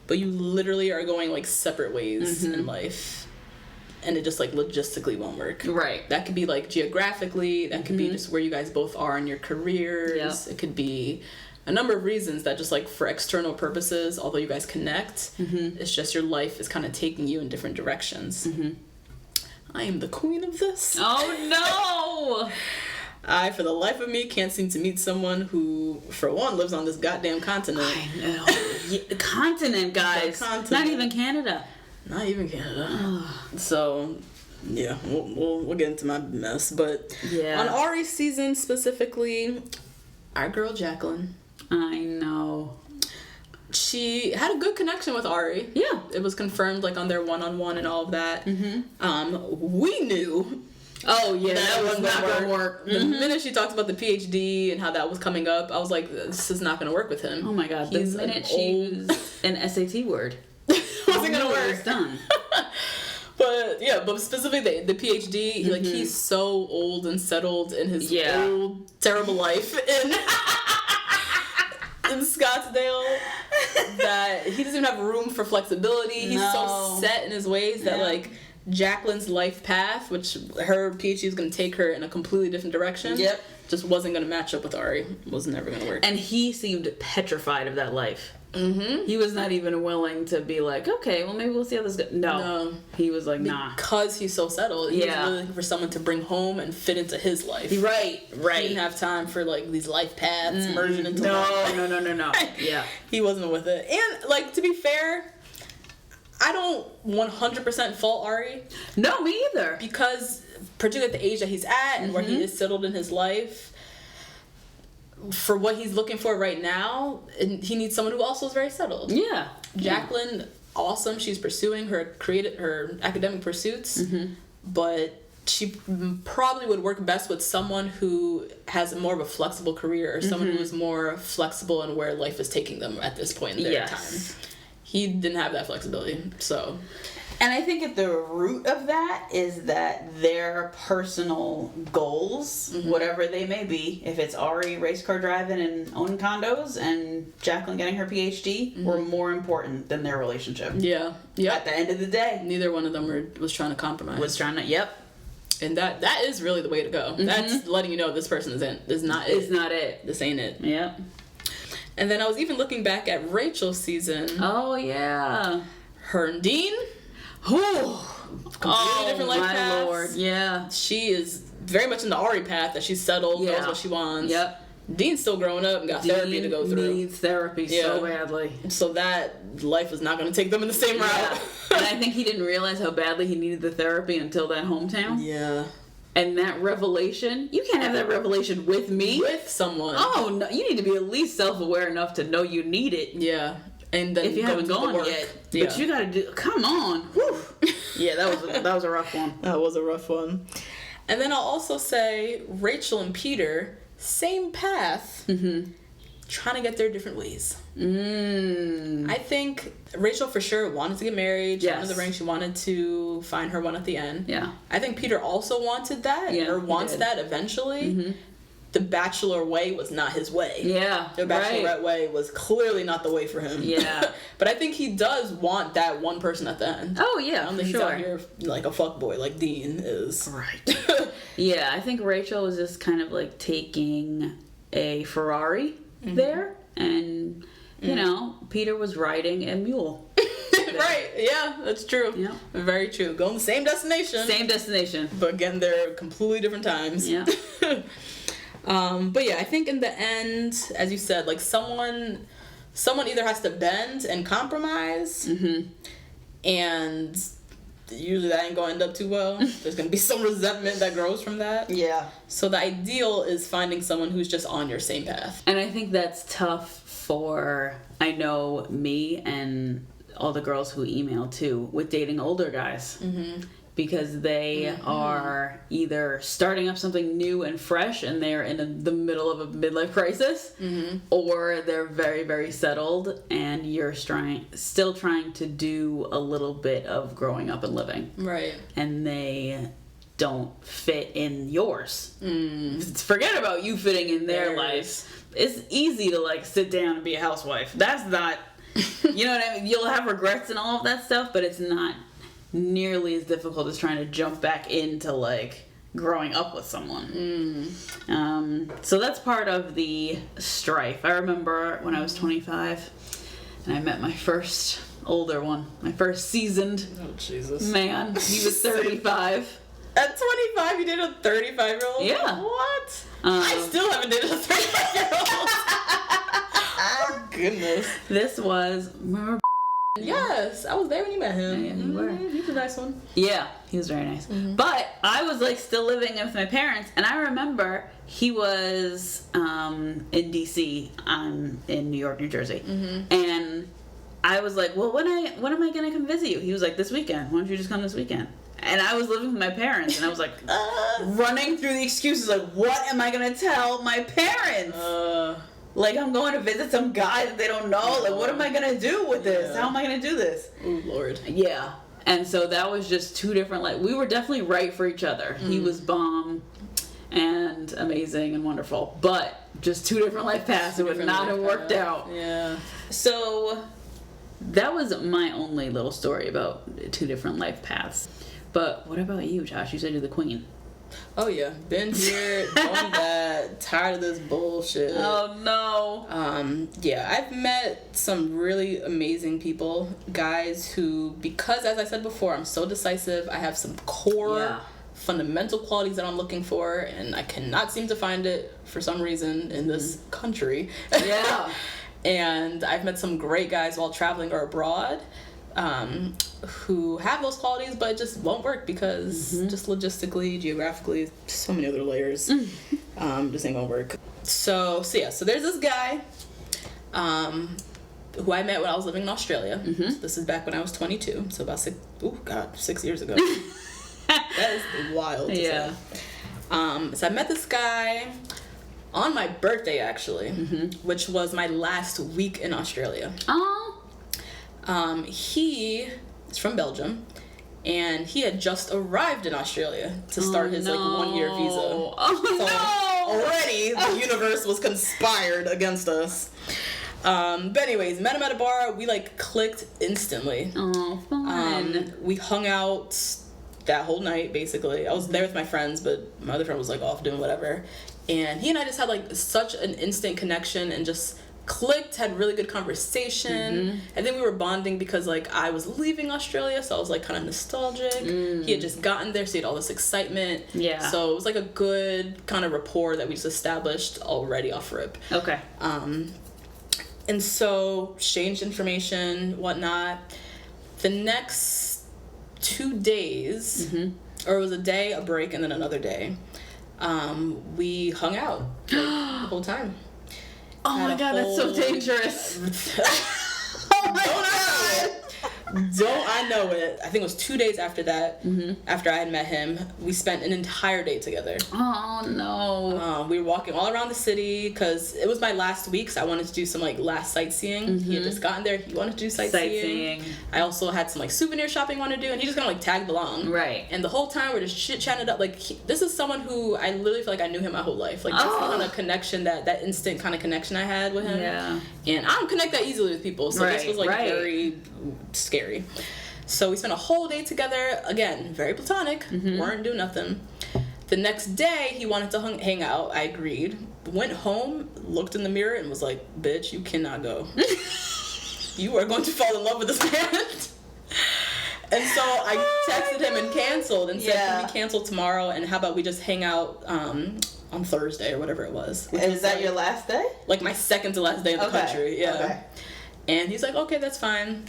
but you literally are going like separate ways in life. And it just like logistically won't work. Right. That could be like geographically, that could be just where you guys both are in your careers. It could be a number of reasons that just like for external purposes, although you guys connect, it's just your life is kind of taking you in different directions. I am the queen of this. Oh no! I, for the life of me, can't seem to meet someone who, for one, lives on this goddamn continent. I know. The continent, guys. Continent. Not even Canada. Not even Canada. So, yeah, we'll get into my mess. But on Arie's season specifically, our girl Jacqueline. I know. She had a good connection with Arie. Yeah. It was confirmed, like, on their one-on-one and all of that. We knew... Oh, yeah, that was not going to work. The Mm-hmm. minute she talked about the PhD and how that was coming up, I was like, this is not going to work with him. Oh, my God. He's the minute she used an SAT word. wasn't going to work. It was done. But specifically the PhD, he's so old and settled in his old terrible life in Scottsdale that he doesn't even have room for flexibility. He's so set in his ways that like Jacqueline's life path, which her PhD is going to take her in a completely different direction, just wasn't going to match up with Arie. Was never going to work. And he seemed petrified of that life. Mm-hmm. He was not even willing to be like, okay, well, maybe we'll see how this goes. No. He was like, nah. Because he's so settled. He was really looking for someone to bring home and fit into his life. Right. He didn't have time for, like, these life paths merging into life. No. Yeah. He wasn't with it. And, like, to be fair, I don't 100% fault Arie. No, me either. Because, particularly at the age that he's at and where he is settled in his life, for what he's looking for right now, and he needs someone who also is very settled. Yeah. Jacqueline, awesome. She's pursuing her academic pursuits, but she probably would work best with someone who has more of a flexible career or someone who is more flexible in where life is taking them at this point in their time. He didn't have that flexibility, so... And I think at the root of that is that their personal goals, whatever they may be, if it's Arie race car driving and owning condos and Jacqueline getting her PhD, were more important than their relationship. Yeah. At the end of the day. Neither one of them was trying to compromise. And that is really the way to go. That's letting you know this person is not it. This ain't it. Yep. And then I was even looking back at Rachel's season. Oh, yeah. Her and Dean... completely different life paths. Lord, yeah. She is very much in the Arie path that she's settled, knows what she wants. Yep. Dean's still growing up and got therapy to go through. Needs therapy so badly. So that life is not going to take them in the same route. And I think he didn't realize how badly he needed the therapy until that hometown. Yeah. And that revelation, you can't have that revelation with me. With someone. Oh, no. You need to be at least self-aware enough to know you need it. Yeah. And then if you haven't gone yet, but you gotta do. Come on, whew. Yeah, that was a rough one. That was a rough one. And then I'll also say Rachel and Peter, same path, trying to get their different ways. I think Rachel for sure wanted to get married. She wanted the ring. She wanted to find her one at the end. Yeah. I think Peter also wanted that, or wants that eventually. The Bachelor way was not his way. Yeah. The Bachelorette way was clearly not the way for him. Yeah. But I think he does want that one person at the end. Oh, yeah. I don't think he's out here like a fuckboy like Dean is. Right. Yeah, I think Rachel was just kind of like taking a Ferrari there, and, you know, Peter was riding a mule. Right, yeah, that's true. Yeah. Very true. Going the same destination. But getting there completely different times. Yeah. But yeah, I think in the end, as you said, like someone either has to bend and compromise, and usually that ain't going to end up too well. There's going to be some resentment that grows from that. Yeah. So the ideal is finding someone who's just on your same path. And I think that's tough for, I know, me and all the girls who email too, with dating older guys. Because they are either starting up something new and fresh and they're in the middle of a midlife crisis, or they're very, very settled and you're still trying to do a little bit of growing up and living. Right. And they don't fit in yours. Forget about you fitting in their life. It's easy to like sit down and be a housewife. That's not, you know what I mean? You'll have regrets and all of that stuff, but it's not nearly as difficult as trying to jump back into like growing up with someone. So that's part of the strife. I remember when I was 25 and I met my first older one, my first seasoned man. He was 35. At 25 you dated a 35-year-old? Yeah. What? I still haven't dated a 35-year-old. Oh goodness. This was, remember? Yes, I was there when you met him. Yeah, you were. He's a nice one. Yeah, he was very nice. But I was like still living with my parents, and I remember he was in DC. I'm in New York, New Jersey, and I was like, "Well, when am I gonna come visit you?" He was like, "This weekend. Why don't you just come this weekend?" And I was living with my parents, and I was like, running through the excuses, like, "What am I gonna tell my parents?" Like, I'm going to visit some guy that they don't know. Like, what am I going to do with this? How am I going to do this? Oh, Lord. Yeah. And so that was just two different, like, we were definitely right for each other. He was bomb and amazing and wonderful, but just two different life paths. It would not have worked out. Yeah. So that was my only little story about two different life paths. But what about you, Josh? You said you're the queen. Oh yeah, been here, done that, tired of this bullshit. Oh no. Yeah, I've met some really amazing people, guys who, because as I said before, I'm so decisive, I have some core fundamental qualities that I'm looking for, and I cannot seem to find it for some reason in this country. Yeah. And I've met some great guys while traveling or abroad, who have those qualities, but it just won't work because just logistically, geographically, so many other layers, just ain't gonna work. So there's this guy, who I met when I was living in Australia. So this is back when I was 22, so about 6 years ago. That is wild to say. So I met this guy on my birthday, actually, which was my last week in Australia. Oh. He is from Belgium, and he had just arrived in Australia to start his 1-year visa. Already the universe was conspired against us. But anyways, met him at a bar. We clicked instantly. Oh, fun. We hung out that whole night, basically. I was there with my friends, but my other friend was off doing whatever. And he and I just had such an instant connection and just clicked, had really good conversation. And then we were bonding because I was leaving Australia, so I was kind of nostalgic. He had just gotten there, so he had all this excitement. Yeah. So it was a good kind of rapport that we just established already off rip. Okay. And so exchanged information, whatnot. The next 2 days, or it was a day, a break, and then another day, we hung out the whole time. Oh my god, that's so dangerous. Oh my god. Don't I know it. I think it was 2 days after that, after I had met him, we spent an entire day together. Oh no. We were walking all around the city because it was my last week, so I wanted to do some last sightseeing. He had just gotten there, he wanted to do sightseeing. I also had some souvenir shopping I wanted to do, and he just kind of tagged along. Right. And the whole time we're just chit-chatting it up. This is someone who I literally feel I knew him my whole life. That's the kind of connection, that instant kind of connection I had with him. Yeah. And I don't connect that easily with people, so this was very scary. So we spent a whole day together, again, very platonic, weren't doing nothing. The next day, he wanted to hang out. I agreed. Went home, looked in the mirror, and was like, bitch, you cannot go. You are going to fall in love with this man. And so I texted him and canceled and said, can we cancel tomorrow, and how about we just hang out on Thursday or whatever it was. And is that your last day? My second to last day in the country, yeah. Okay. And he's like, okay, that's fine.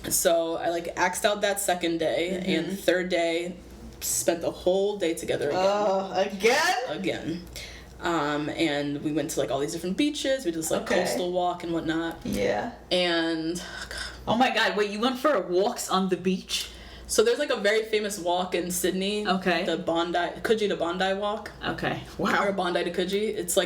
So I axed out that second day, and third day spent the whole day together again. Oh, again? Again. And we went to all these different beaches. We did this coastal walk and whatnot. Yeah. And oh my god, wait, you went for walks on the beach? So there's a very famous walk in Sydney. Okay. The Coogee to Bondi walk. Okay. Wow. Or Bondi to Coogee. It's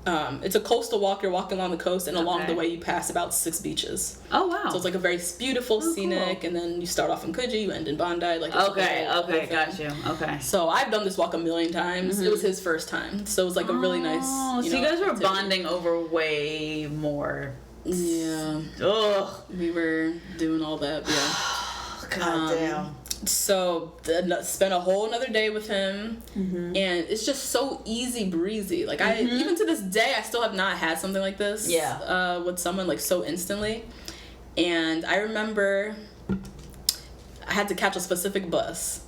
it's a coastal walk. You're walking along the coast, and along the way you pass about 6 beaches. Oh wow! So it's a very beautiful, scenic, cool. And then you start off in Coogee, you end in Bondi. Okay, got you. Okay. So I've done this walk a million times. It was his first time, so it was a really nice. So you guys were bonding over way more. Yeah. Ugh. We were doing all that. Yeah. God damn. So spent a whole another day with him, and it's just so easy breezy. I even to this day I still have not had something like this. Yeah. With someone so instantly, and I remember I had to catch a specific bus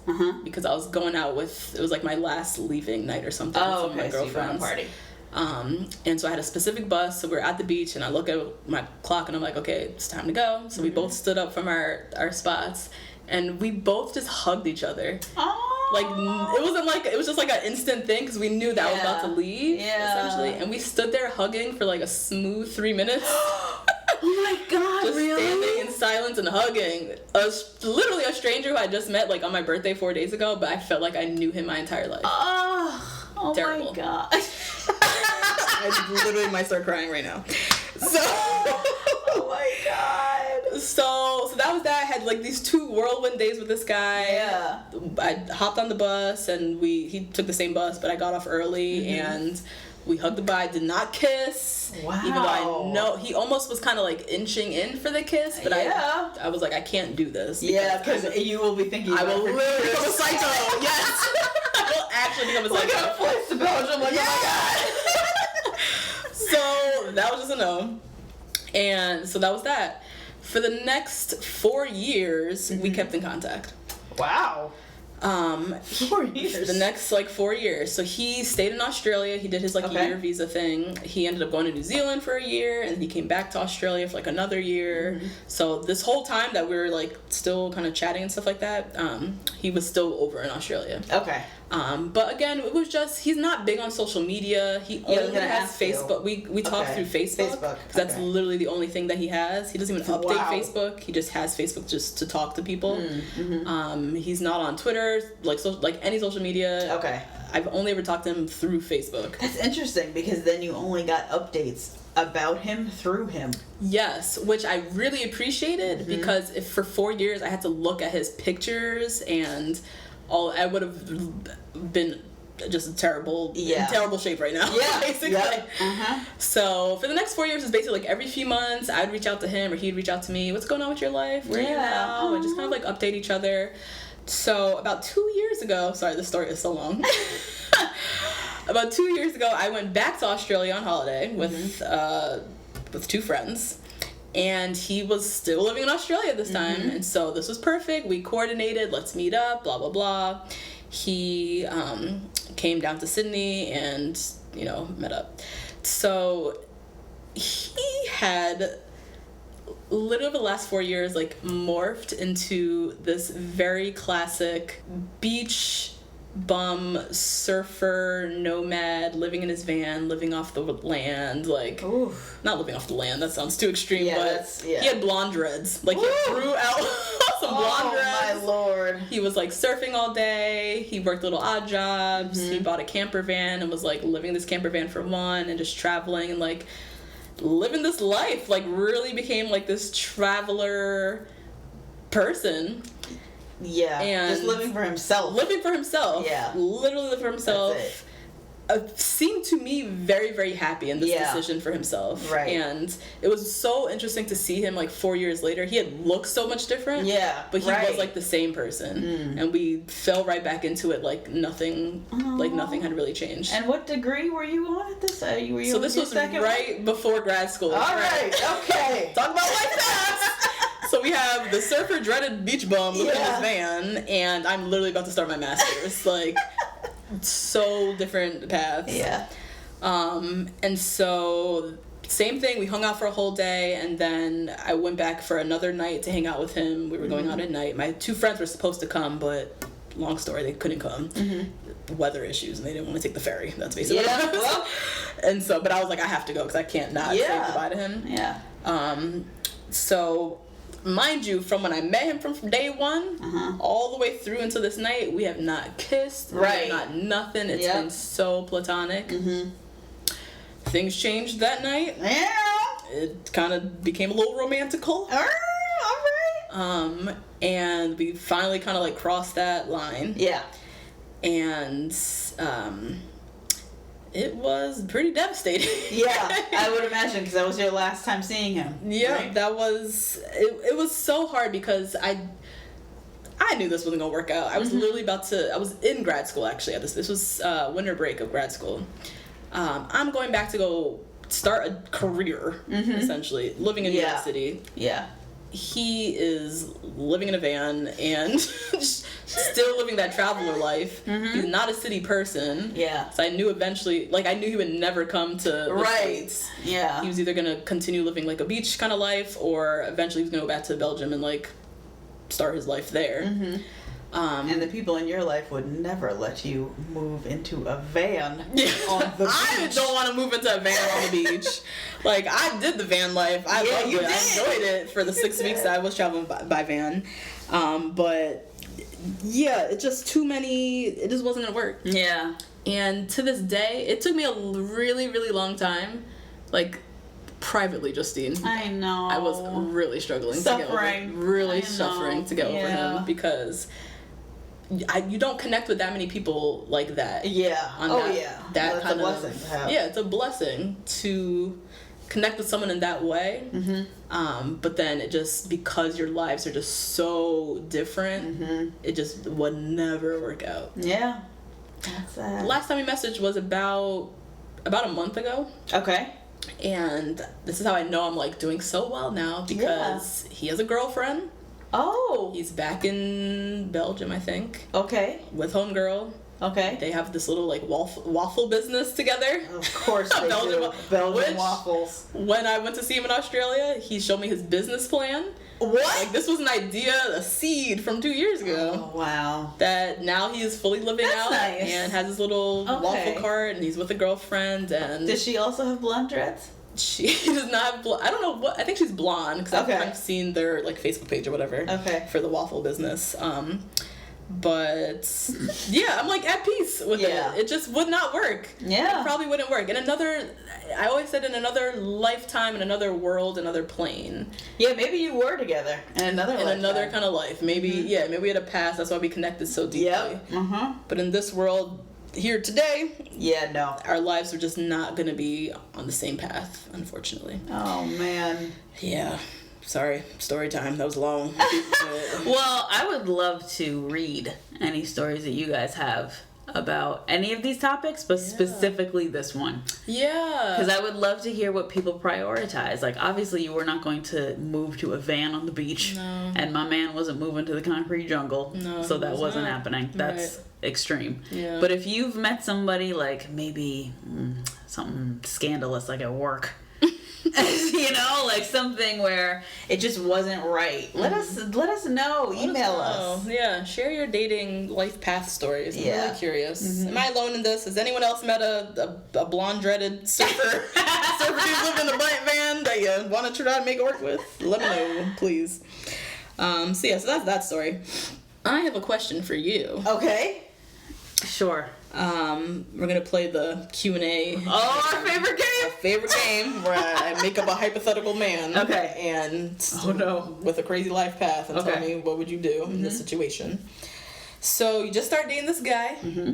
because I was going out with, it was my last leaving night or something with some of my girlfriends. So you party. And so I had a specific bus, so we were at the beach, and I look at my clock and I'm like, okay, it's time to go. So we both stood up from our spots. And we both just hugged each other. Oh. It wasn't it was just an instant thing because we knew that was about to leave, essentially. And we stood there hugging for a smooth 3 minutes. Oh my god, just really? Standing in silence and hugging. Literally a stranger who I just met on my birthday 4 days ago, but I felt I knew him my entire life. Oh terrible. My god. I literally might start crying right now. So oh my god. So that was that. I had like these 2 whirlwind days with this guy. Yeah. I hopped on the bus and he took the same bus, but I got off early and we hugged goodbye. I did not kiss. Wow. Even though I know he almost was kind of like inching in for the kiss, but I was like, I can't do this. Because you will be thinking. I will literally become a psycho. Yes. I will actually become a psycho. We're gonna flies to Belgium. Like, oh my god. So that was just a no. And so that was that. For the next 4 years, we kept in contact. Wow. 4 years. The next 4 years. So he stayed in Australia. He did his a year visa thing. He ended up going to New Zealand for a year, and he came back to Australia for another year. So this whole time that we were still kind of chatting and stuff like that, he was still over in Australia. Okay. But again, it was just, he's not big on social media. He only has Facebook. We talk through Facebook. Because that's literally the only thing that he has. He doesn't even update Facebook. He just has Facebook just to talk to people. He's not on Twitter, any social media. Okay. I've only ever talked to him through Facebook. That's interesting because then you only got updates about him through him. Yes, which I really appreciated because if for 4 years I had to look at his pictures and I would have been just in terrible shape right now. Yeah, basically. Yeah. So for the next 4 years, it's basically every few months I'd reach out to him or he'd reach out to me. What's going on with your life? Where are you now? And just kind of update each other. So about 2 years ago, sorry, this story is so long. About 2 years ago, I went back to Australia on holiday with 2 friends. And he was still living in Australia this time. And so this was perfect. We coordinated, let's meet up, blah, blah, blah. He came down to Sydney and, met up. So he had literally the last 4 years, morphed into this very classic beach bum, surfer, nomad, living in his van, living off the land, not living off the land, that sounds too extreme, but he had blonde dreads. He threw out some blonde dreads. Oh my lord. He was surfing all day, he worked little odd jobs, he bought a camper van and was living this camper van for one and just traveling and living this life, really became this traveler person. Yeah, and just living for himself. Yeah. Literally living for himself. Seemed to me very, very happy in this decision for himself. Right. And it was so interesting to see him 4 years later. He had looked so much different. Yeah. But he was the same person. And we fell right back into it nothing nothing had really changed. And what degree were you on at this? So this was right before grad school. All right. Okay. Talk about life facts. So we have the surfer dreaded beach bum living in his van, and I'm literally about to start my master's. So different paths. Yeah. And so same thing. We hung out for a whole day, and then I went back for another night to hang out with him. We were going out at night. My 2 friends were supposed to come, but long story, they couldn't come. Weather issues, and they didn't want to take the ferry. That's basically what it was. And so, but I was I have to go because I can't not say goodbye to him. Yeah. So, mind you, from when I met him from day one, all the way through until this night, we have not kissed. Right. We have not nothing. It's been so platonic. Things changed that night. Yeah. It kind of became a little romantical. All right. And we finally kind of crossed that line. Yeah. And, it was pretty devastating. Yeah, I would imagine, because that was your last time seeing him. Yeah, right? that was... It was so hard because I knew this wasn't going to work out. I was literally about to... I was in grad school, actually. This was winter break of grad school. I'm going back to go start a career, essentially, living in New York City. Yeah. He is living in a van and still living that traveler life. He's not a city person. Yeah. So I knew eventually, I knew he would never come to the States. Yeah. He was either going to continue living a beach kind of life, or eventually he was going to go back to Belgium and start his life there. And the people in your life would never let you move into a van on the beach. I don't want to move into a van on the beach. I did the van life. I loved it. I enjoyed it for the 6 weeks that I was traveling by van. But yeah, it just too many. It just wasn't gonna work. Yeah. And to this day, it took me a really, really long time, privately, Justine, I know. I was really struggling to get over him because you don't connect with that many people like that. Yeah. That kind of blessing to have. Yeah, it's a blessing to connect with someone in that way. Mm-hmm. But then it just, because your lives are just so different, mm-hmm. it just would never work out. Yeah. That's sad. Last time we messaged was about a month ago. Okay. And this is how I know I'm like doing so well now, because he has a girlfriend. Oh. He's back in Belgium, I think. Okay. With homegirl. Okay. They have this little like waffle business together. Of course they do. Belgian waffles. When I went to see him in Australia, he showed me his business plan. What? Like, this was an idea, a seed from 2 years ago. Oh, wow. That now he is fully living out. Nice. And has his little waffle cart, and he's with a girlfriend. And does she also have blonde dreads? She does not have I don't know what. I think she's blonde, because I've seen their like Facebook page or whatever. Okay. For the waffle business. But yeah, I'm like at peace with it. It just would not work. Yeah. It probably wouldn't work. I always said, in another lifetime, in another world, another plane. Yeah, maybe you were together in another kind of life. Maybe, maybe we had a past. That's why we connected so deeply. Yep. Mm-hmm. But in this world, here today, our lives are just not going to be on the same path, unfortunately. Oh, man. Yeah. Sorry, story time. That was long. Well, I would love to read any stories that you guys have about any of these topics, but specifically this one. Yeah. Because I would love to hear what people prioritize. Like, obviously, you were not going to move to a van on the beach. No. And my man wasn't moving to the concrete jungle. No, so that wasn't happening. That's extreme. Yeah. But if you've met somebody, like, maybe something scandalous, like at work, you know, like something where it just wasn't right. Let us know. Email us. Yeah, share your dating life path stories. I'm really curious. Mm-hmm. Am I alone in this? Has anyone else met a blonde dreaded surfer dude living in a van that you want to try to make it work with? Let me know, please. So that's that story. I have a question for you. Okay. Sure. We're gonna play the Q&A. Oh, our favorite game! Our favorite game, where I make up a hypothetical man. Okay. And with a crazy life path, and tell me what would you do in this situation. So you just start dating this guy. Mm-hmm.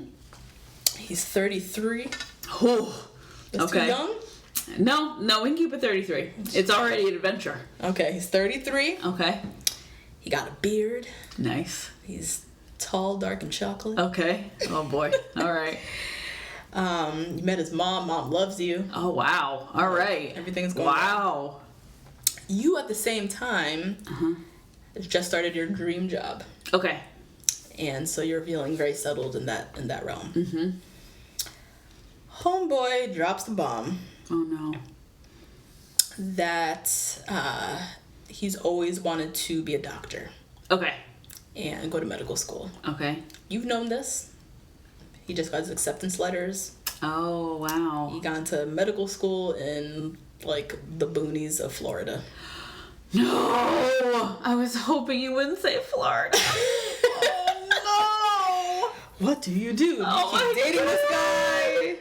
He's 33. Oh, That's too young? No, we can keep it 33. It's already an adventure. Okay, he's 33. Okay. He got a beard. Nice. He's tall, dark, and chocolate. Okay. Oh boy. All right. You met his mom. Mom loves you. Oh wow. All right. Everything's going well. You at the same time just started your dream job. Okay. And so you're feeling very settled in that realm. Mm-hmm. Homeboy drops the bomb. Oh no. That he's always wanted to be a doctor. Okay. And go to medical school. Okay. You've known this. He just got his acceptance letters. Oh, wow. He got into medical school in, like, the boonies of Florida. No! I was hoping you wouldn't say Florida. Oh, no! What do you do? Oh, you keep dating this guy?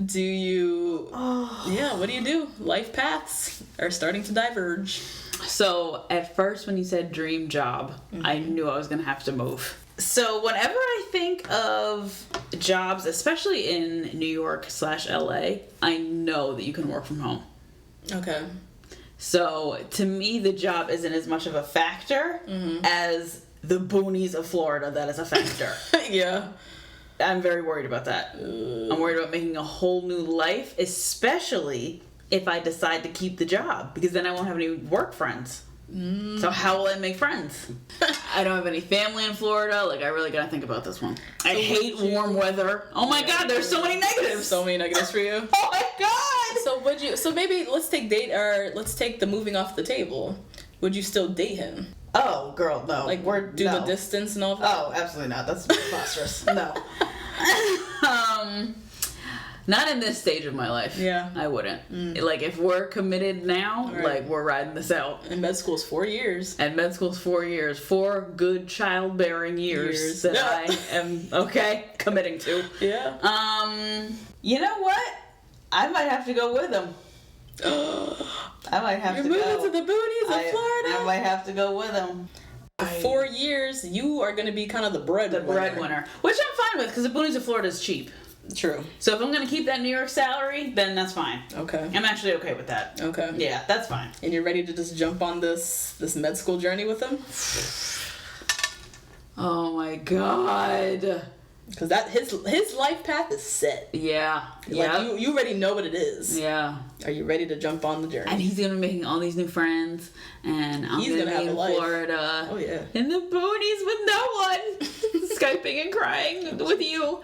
Do you... what do you do? Life paths are starting to diverge. So, at first when you said dream job, I knew I was going to have to move. So, whenever I think of jobs, especially in New York / LA, I know that you can work from home. Okay. So, to me, the job isn't as much of a factor as the boonies of Florida that is a factor. Yeah. I'm very worried about that. I'm worried about making a whole new life, especially if I decide to keep the job, because then I won't have any work friends. So how will I make friends? I don't have any family in Florida. Like, I really gotta think about this one. I hate warm weather. Oh my god, there's so many negatives. So many negatives for you. Oh my god. So maybe let's take the moving off the table. Would you still date him? Oh, girl, no. Like, the distance and all that? Oh, absolutely not. That's preposterous. No. Not in this stage of my life. Yeah. I wouldn't. Like, if we're committed now, like, we're riding this out. And med school's 4 years. And med school's 4 years. 4 good childbearing years that I am, committing to. Yeah. You know what? I might have to go with him. I might have You're to go. moving to the boonies of Florida. I might have to go with him. For 4 years, you are going to be kind of the breadwinner. The breadwinner. Which I'm fine with, because the boonies of Florida is cheap. True. So if I'm going to keep that New York salary, then that's fine. Okay. I'm actually okay with that. Okay. Yeah, that's fine. And you're ready to just jump on this med school journey with him? Oh my god. Because that his life path is set. Yeah. Like you already know what it is. Yeah. Are you ready to jump on the journey? And he's gonna be making all these new friends, and I'm gonna be in Florida. Oh yeah. In the boonies with no one, skyping and crying with you.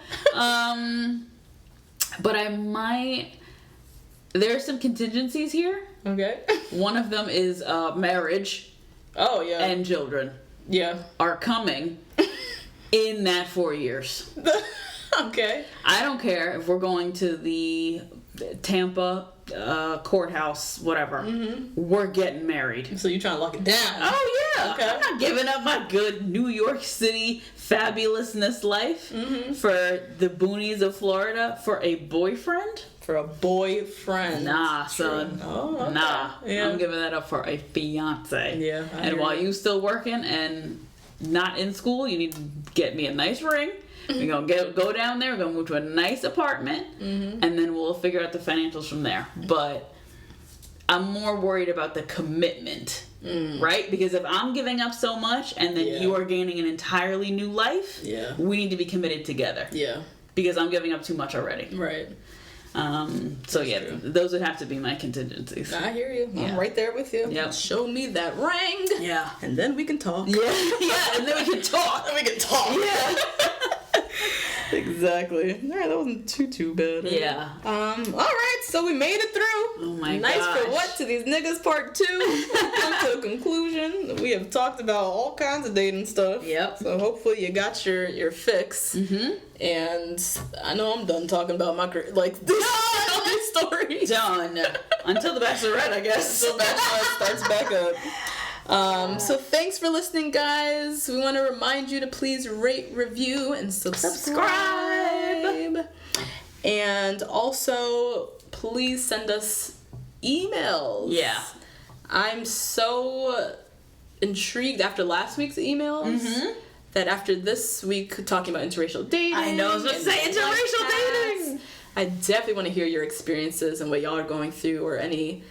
But I might. There are some contingencies here. Okay. One of them is marriage. Oh yeah. And children. Yeah. Are coming in that 4 years. Okay. I don't care if we're going to the Tampa courthouse, whatever. Mm-hmm. We're getting married. So you trying to lock it down? Oh yeah. Okay. I'm not giving up my good New York City fabulousness life for the boonies of Florida for a boyfriend. For a boyfriend. Nah, son. Oh, okay. Nah. Yeah. I'm giving that up for a fiance. Yeah. And while you still working and not in school, you need to get me a nice ring. We're going to go down there. We're going to move to a nice apartment. And then we'll figure out the financials from there. But I'm more worried about the commitment. Right? Because if I'm giving up so much and then you are gaining an entirely new life, we need to be committed together. Yeah. Because I'm giving up too much already. Right. So yeah, those would have to be my contingencies. I hear you. Yeah. I'm right there with you. Yep. Show me that ring. Yeah. And then we can talk. Yeah. Yeah. And then we can talk. Yeah. Exactly. Alright, that wasn't too bad. Yeah. Alright, so we made it through. Oh my Nice gosh. for what to these niggas part 2. Come to a conclusion. We have talked about all kinds of dating stuff. Yep. So hopefully you got your fix. And I know I'm done talking about my career. Like, these stories. Done. Until the Bachelorette, I guess. Until Bachelorette starts back up. So thanks for listening, guys. We want to remind you to please rate, review, and subscribe. And also, please send us emails. Yeah. I'm so intrigued after last week's emails that after this week talking about interracial dating. I know, I was about to say interracial dating. I definitely want to hear your experiences and what y'all are going through, or any,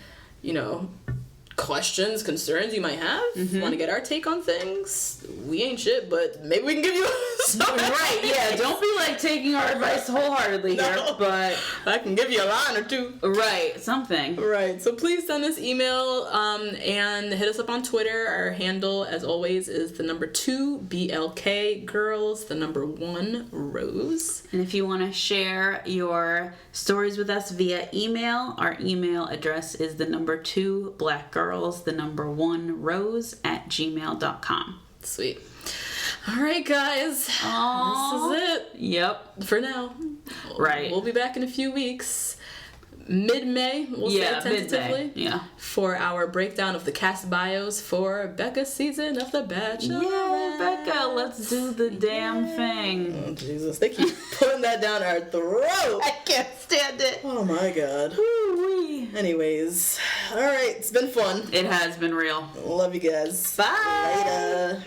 questions, concerns you might have. If you want to get our take on things, we ain't shit, but maybe we can give you some. Right, yeah. Don't be like taking our advice wholeheartedly here, but I can give you a line or two. Right, something. Right, so please send us email and hit us up on Twitter. Our handle, as always, is the number 2 BLK girls, the number 1 Rose. And if you want to share your stories with us via email, our email address is the number 2 blackgirls, the number 1 rose @gmail.com. Sweet. All right, guys. Aww. This is it. Yep. For now. Right. We'll be back in a few weeks. Mid-May, we'll say tentatively. Mid-May. Yeah. For our breakdown of the cast bios for Becca's season of The Bachelor. Yeah, Becca, let's do the damn thing. Oh, Jesus. They keep putting that down our throat. I can't stand it. Oh, my God. Woo-wee. Anyways. All right. It's been fun. It has been real. Love you guys. Bye. Later.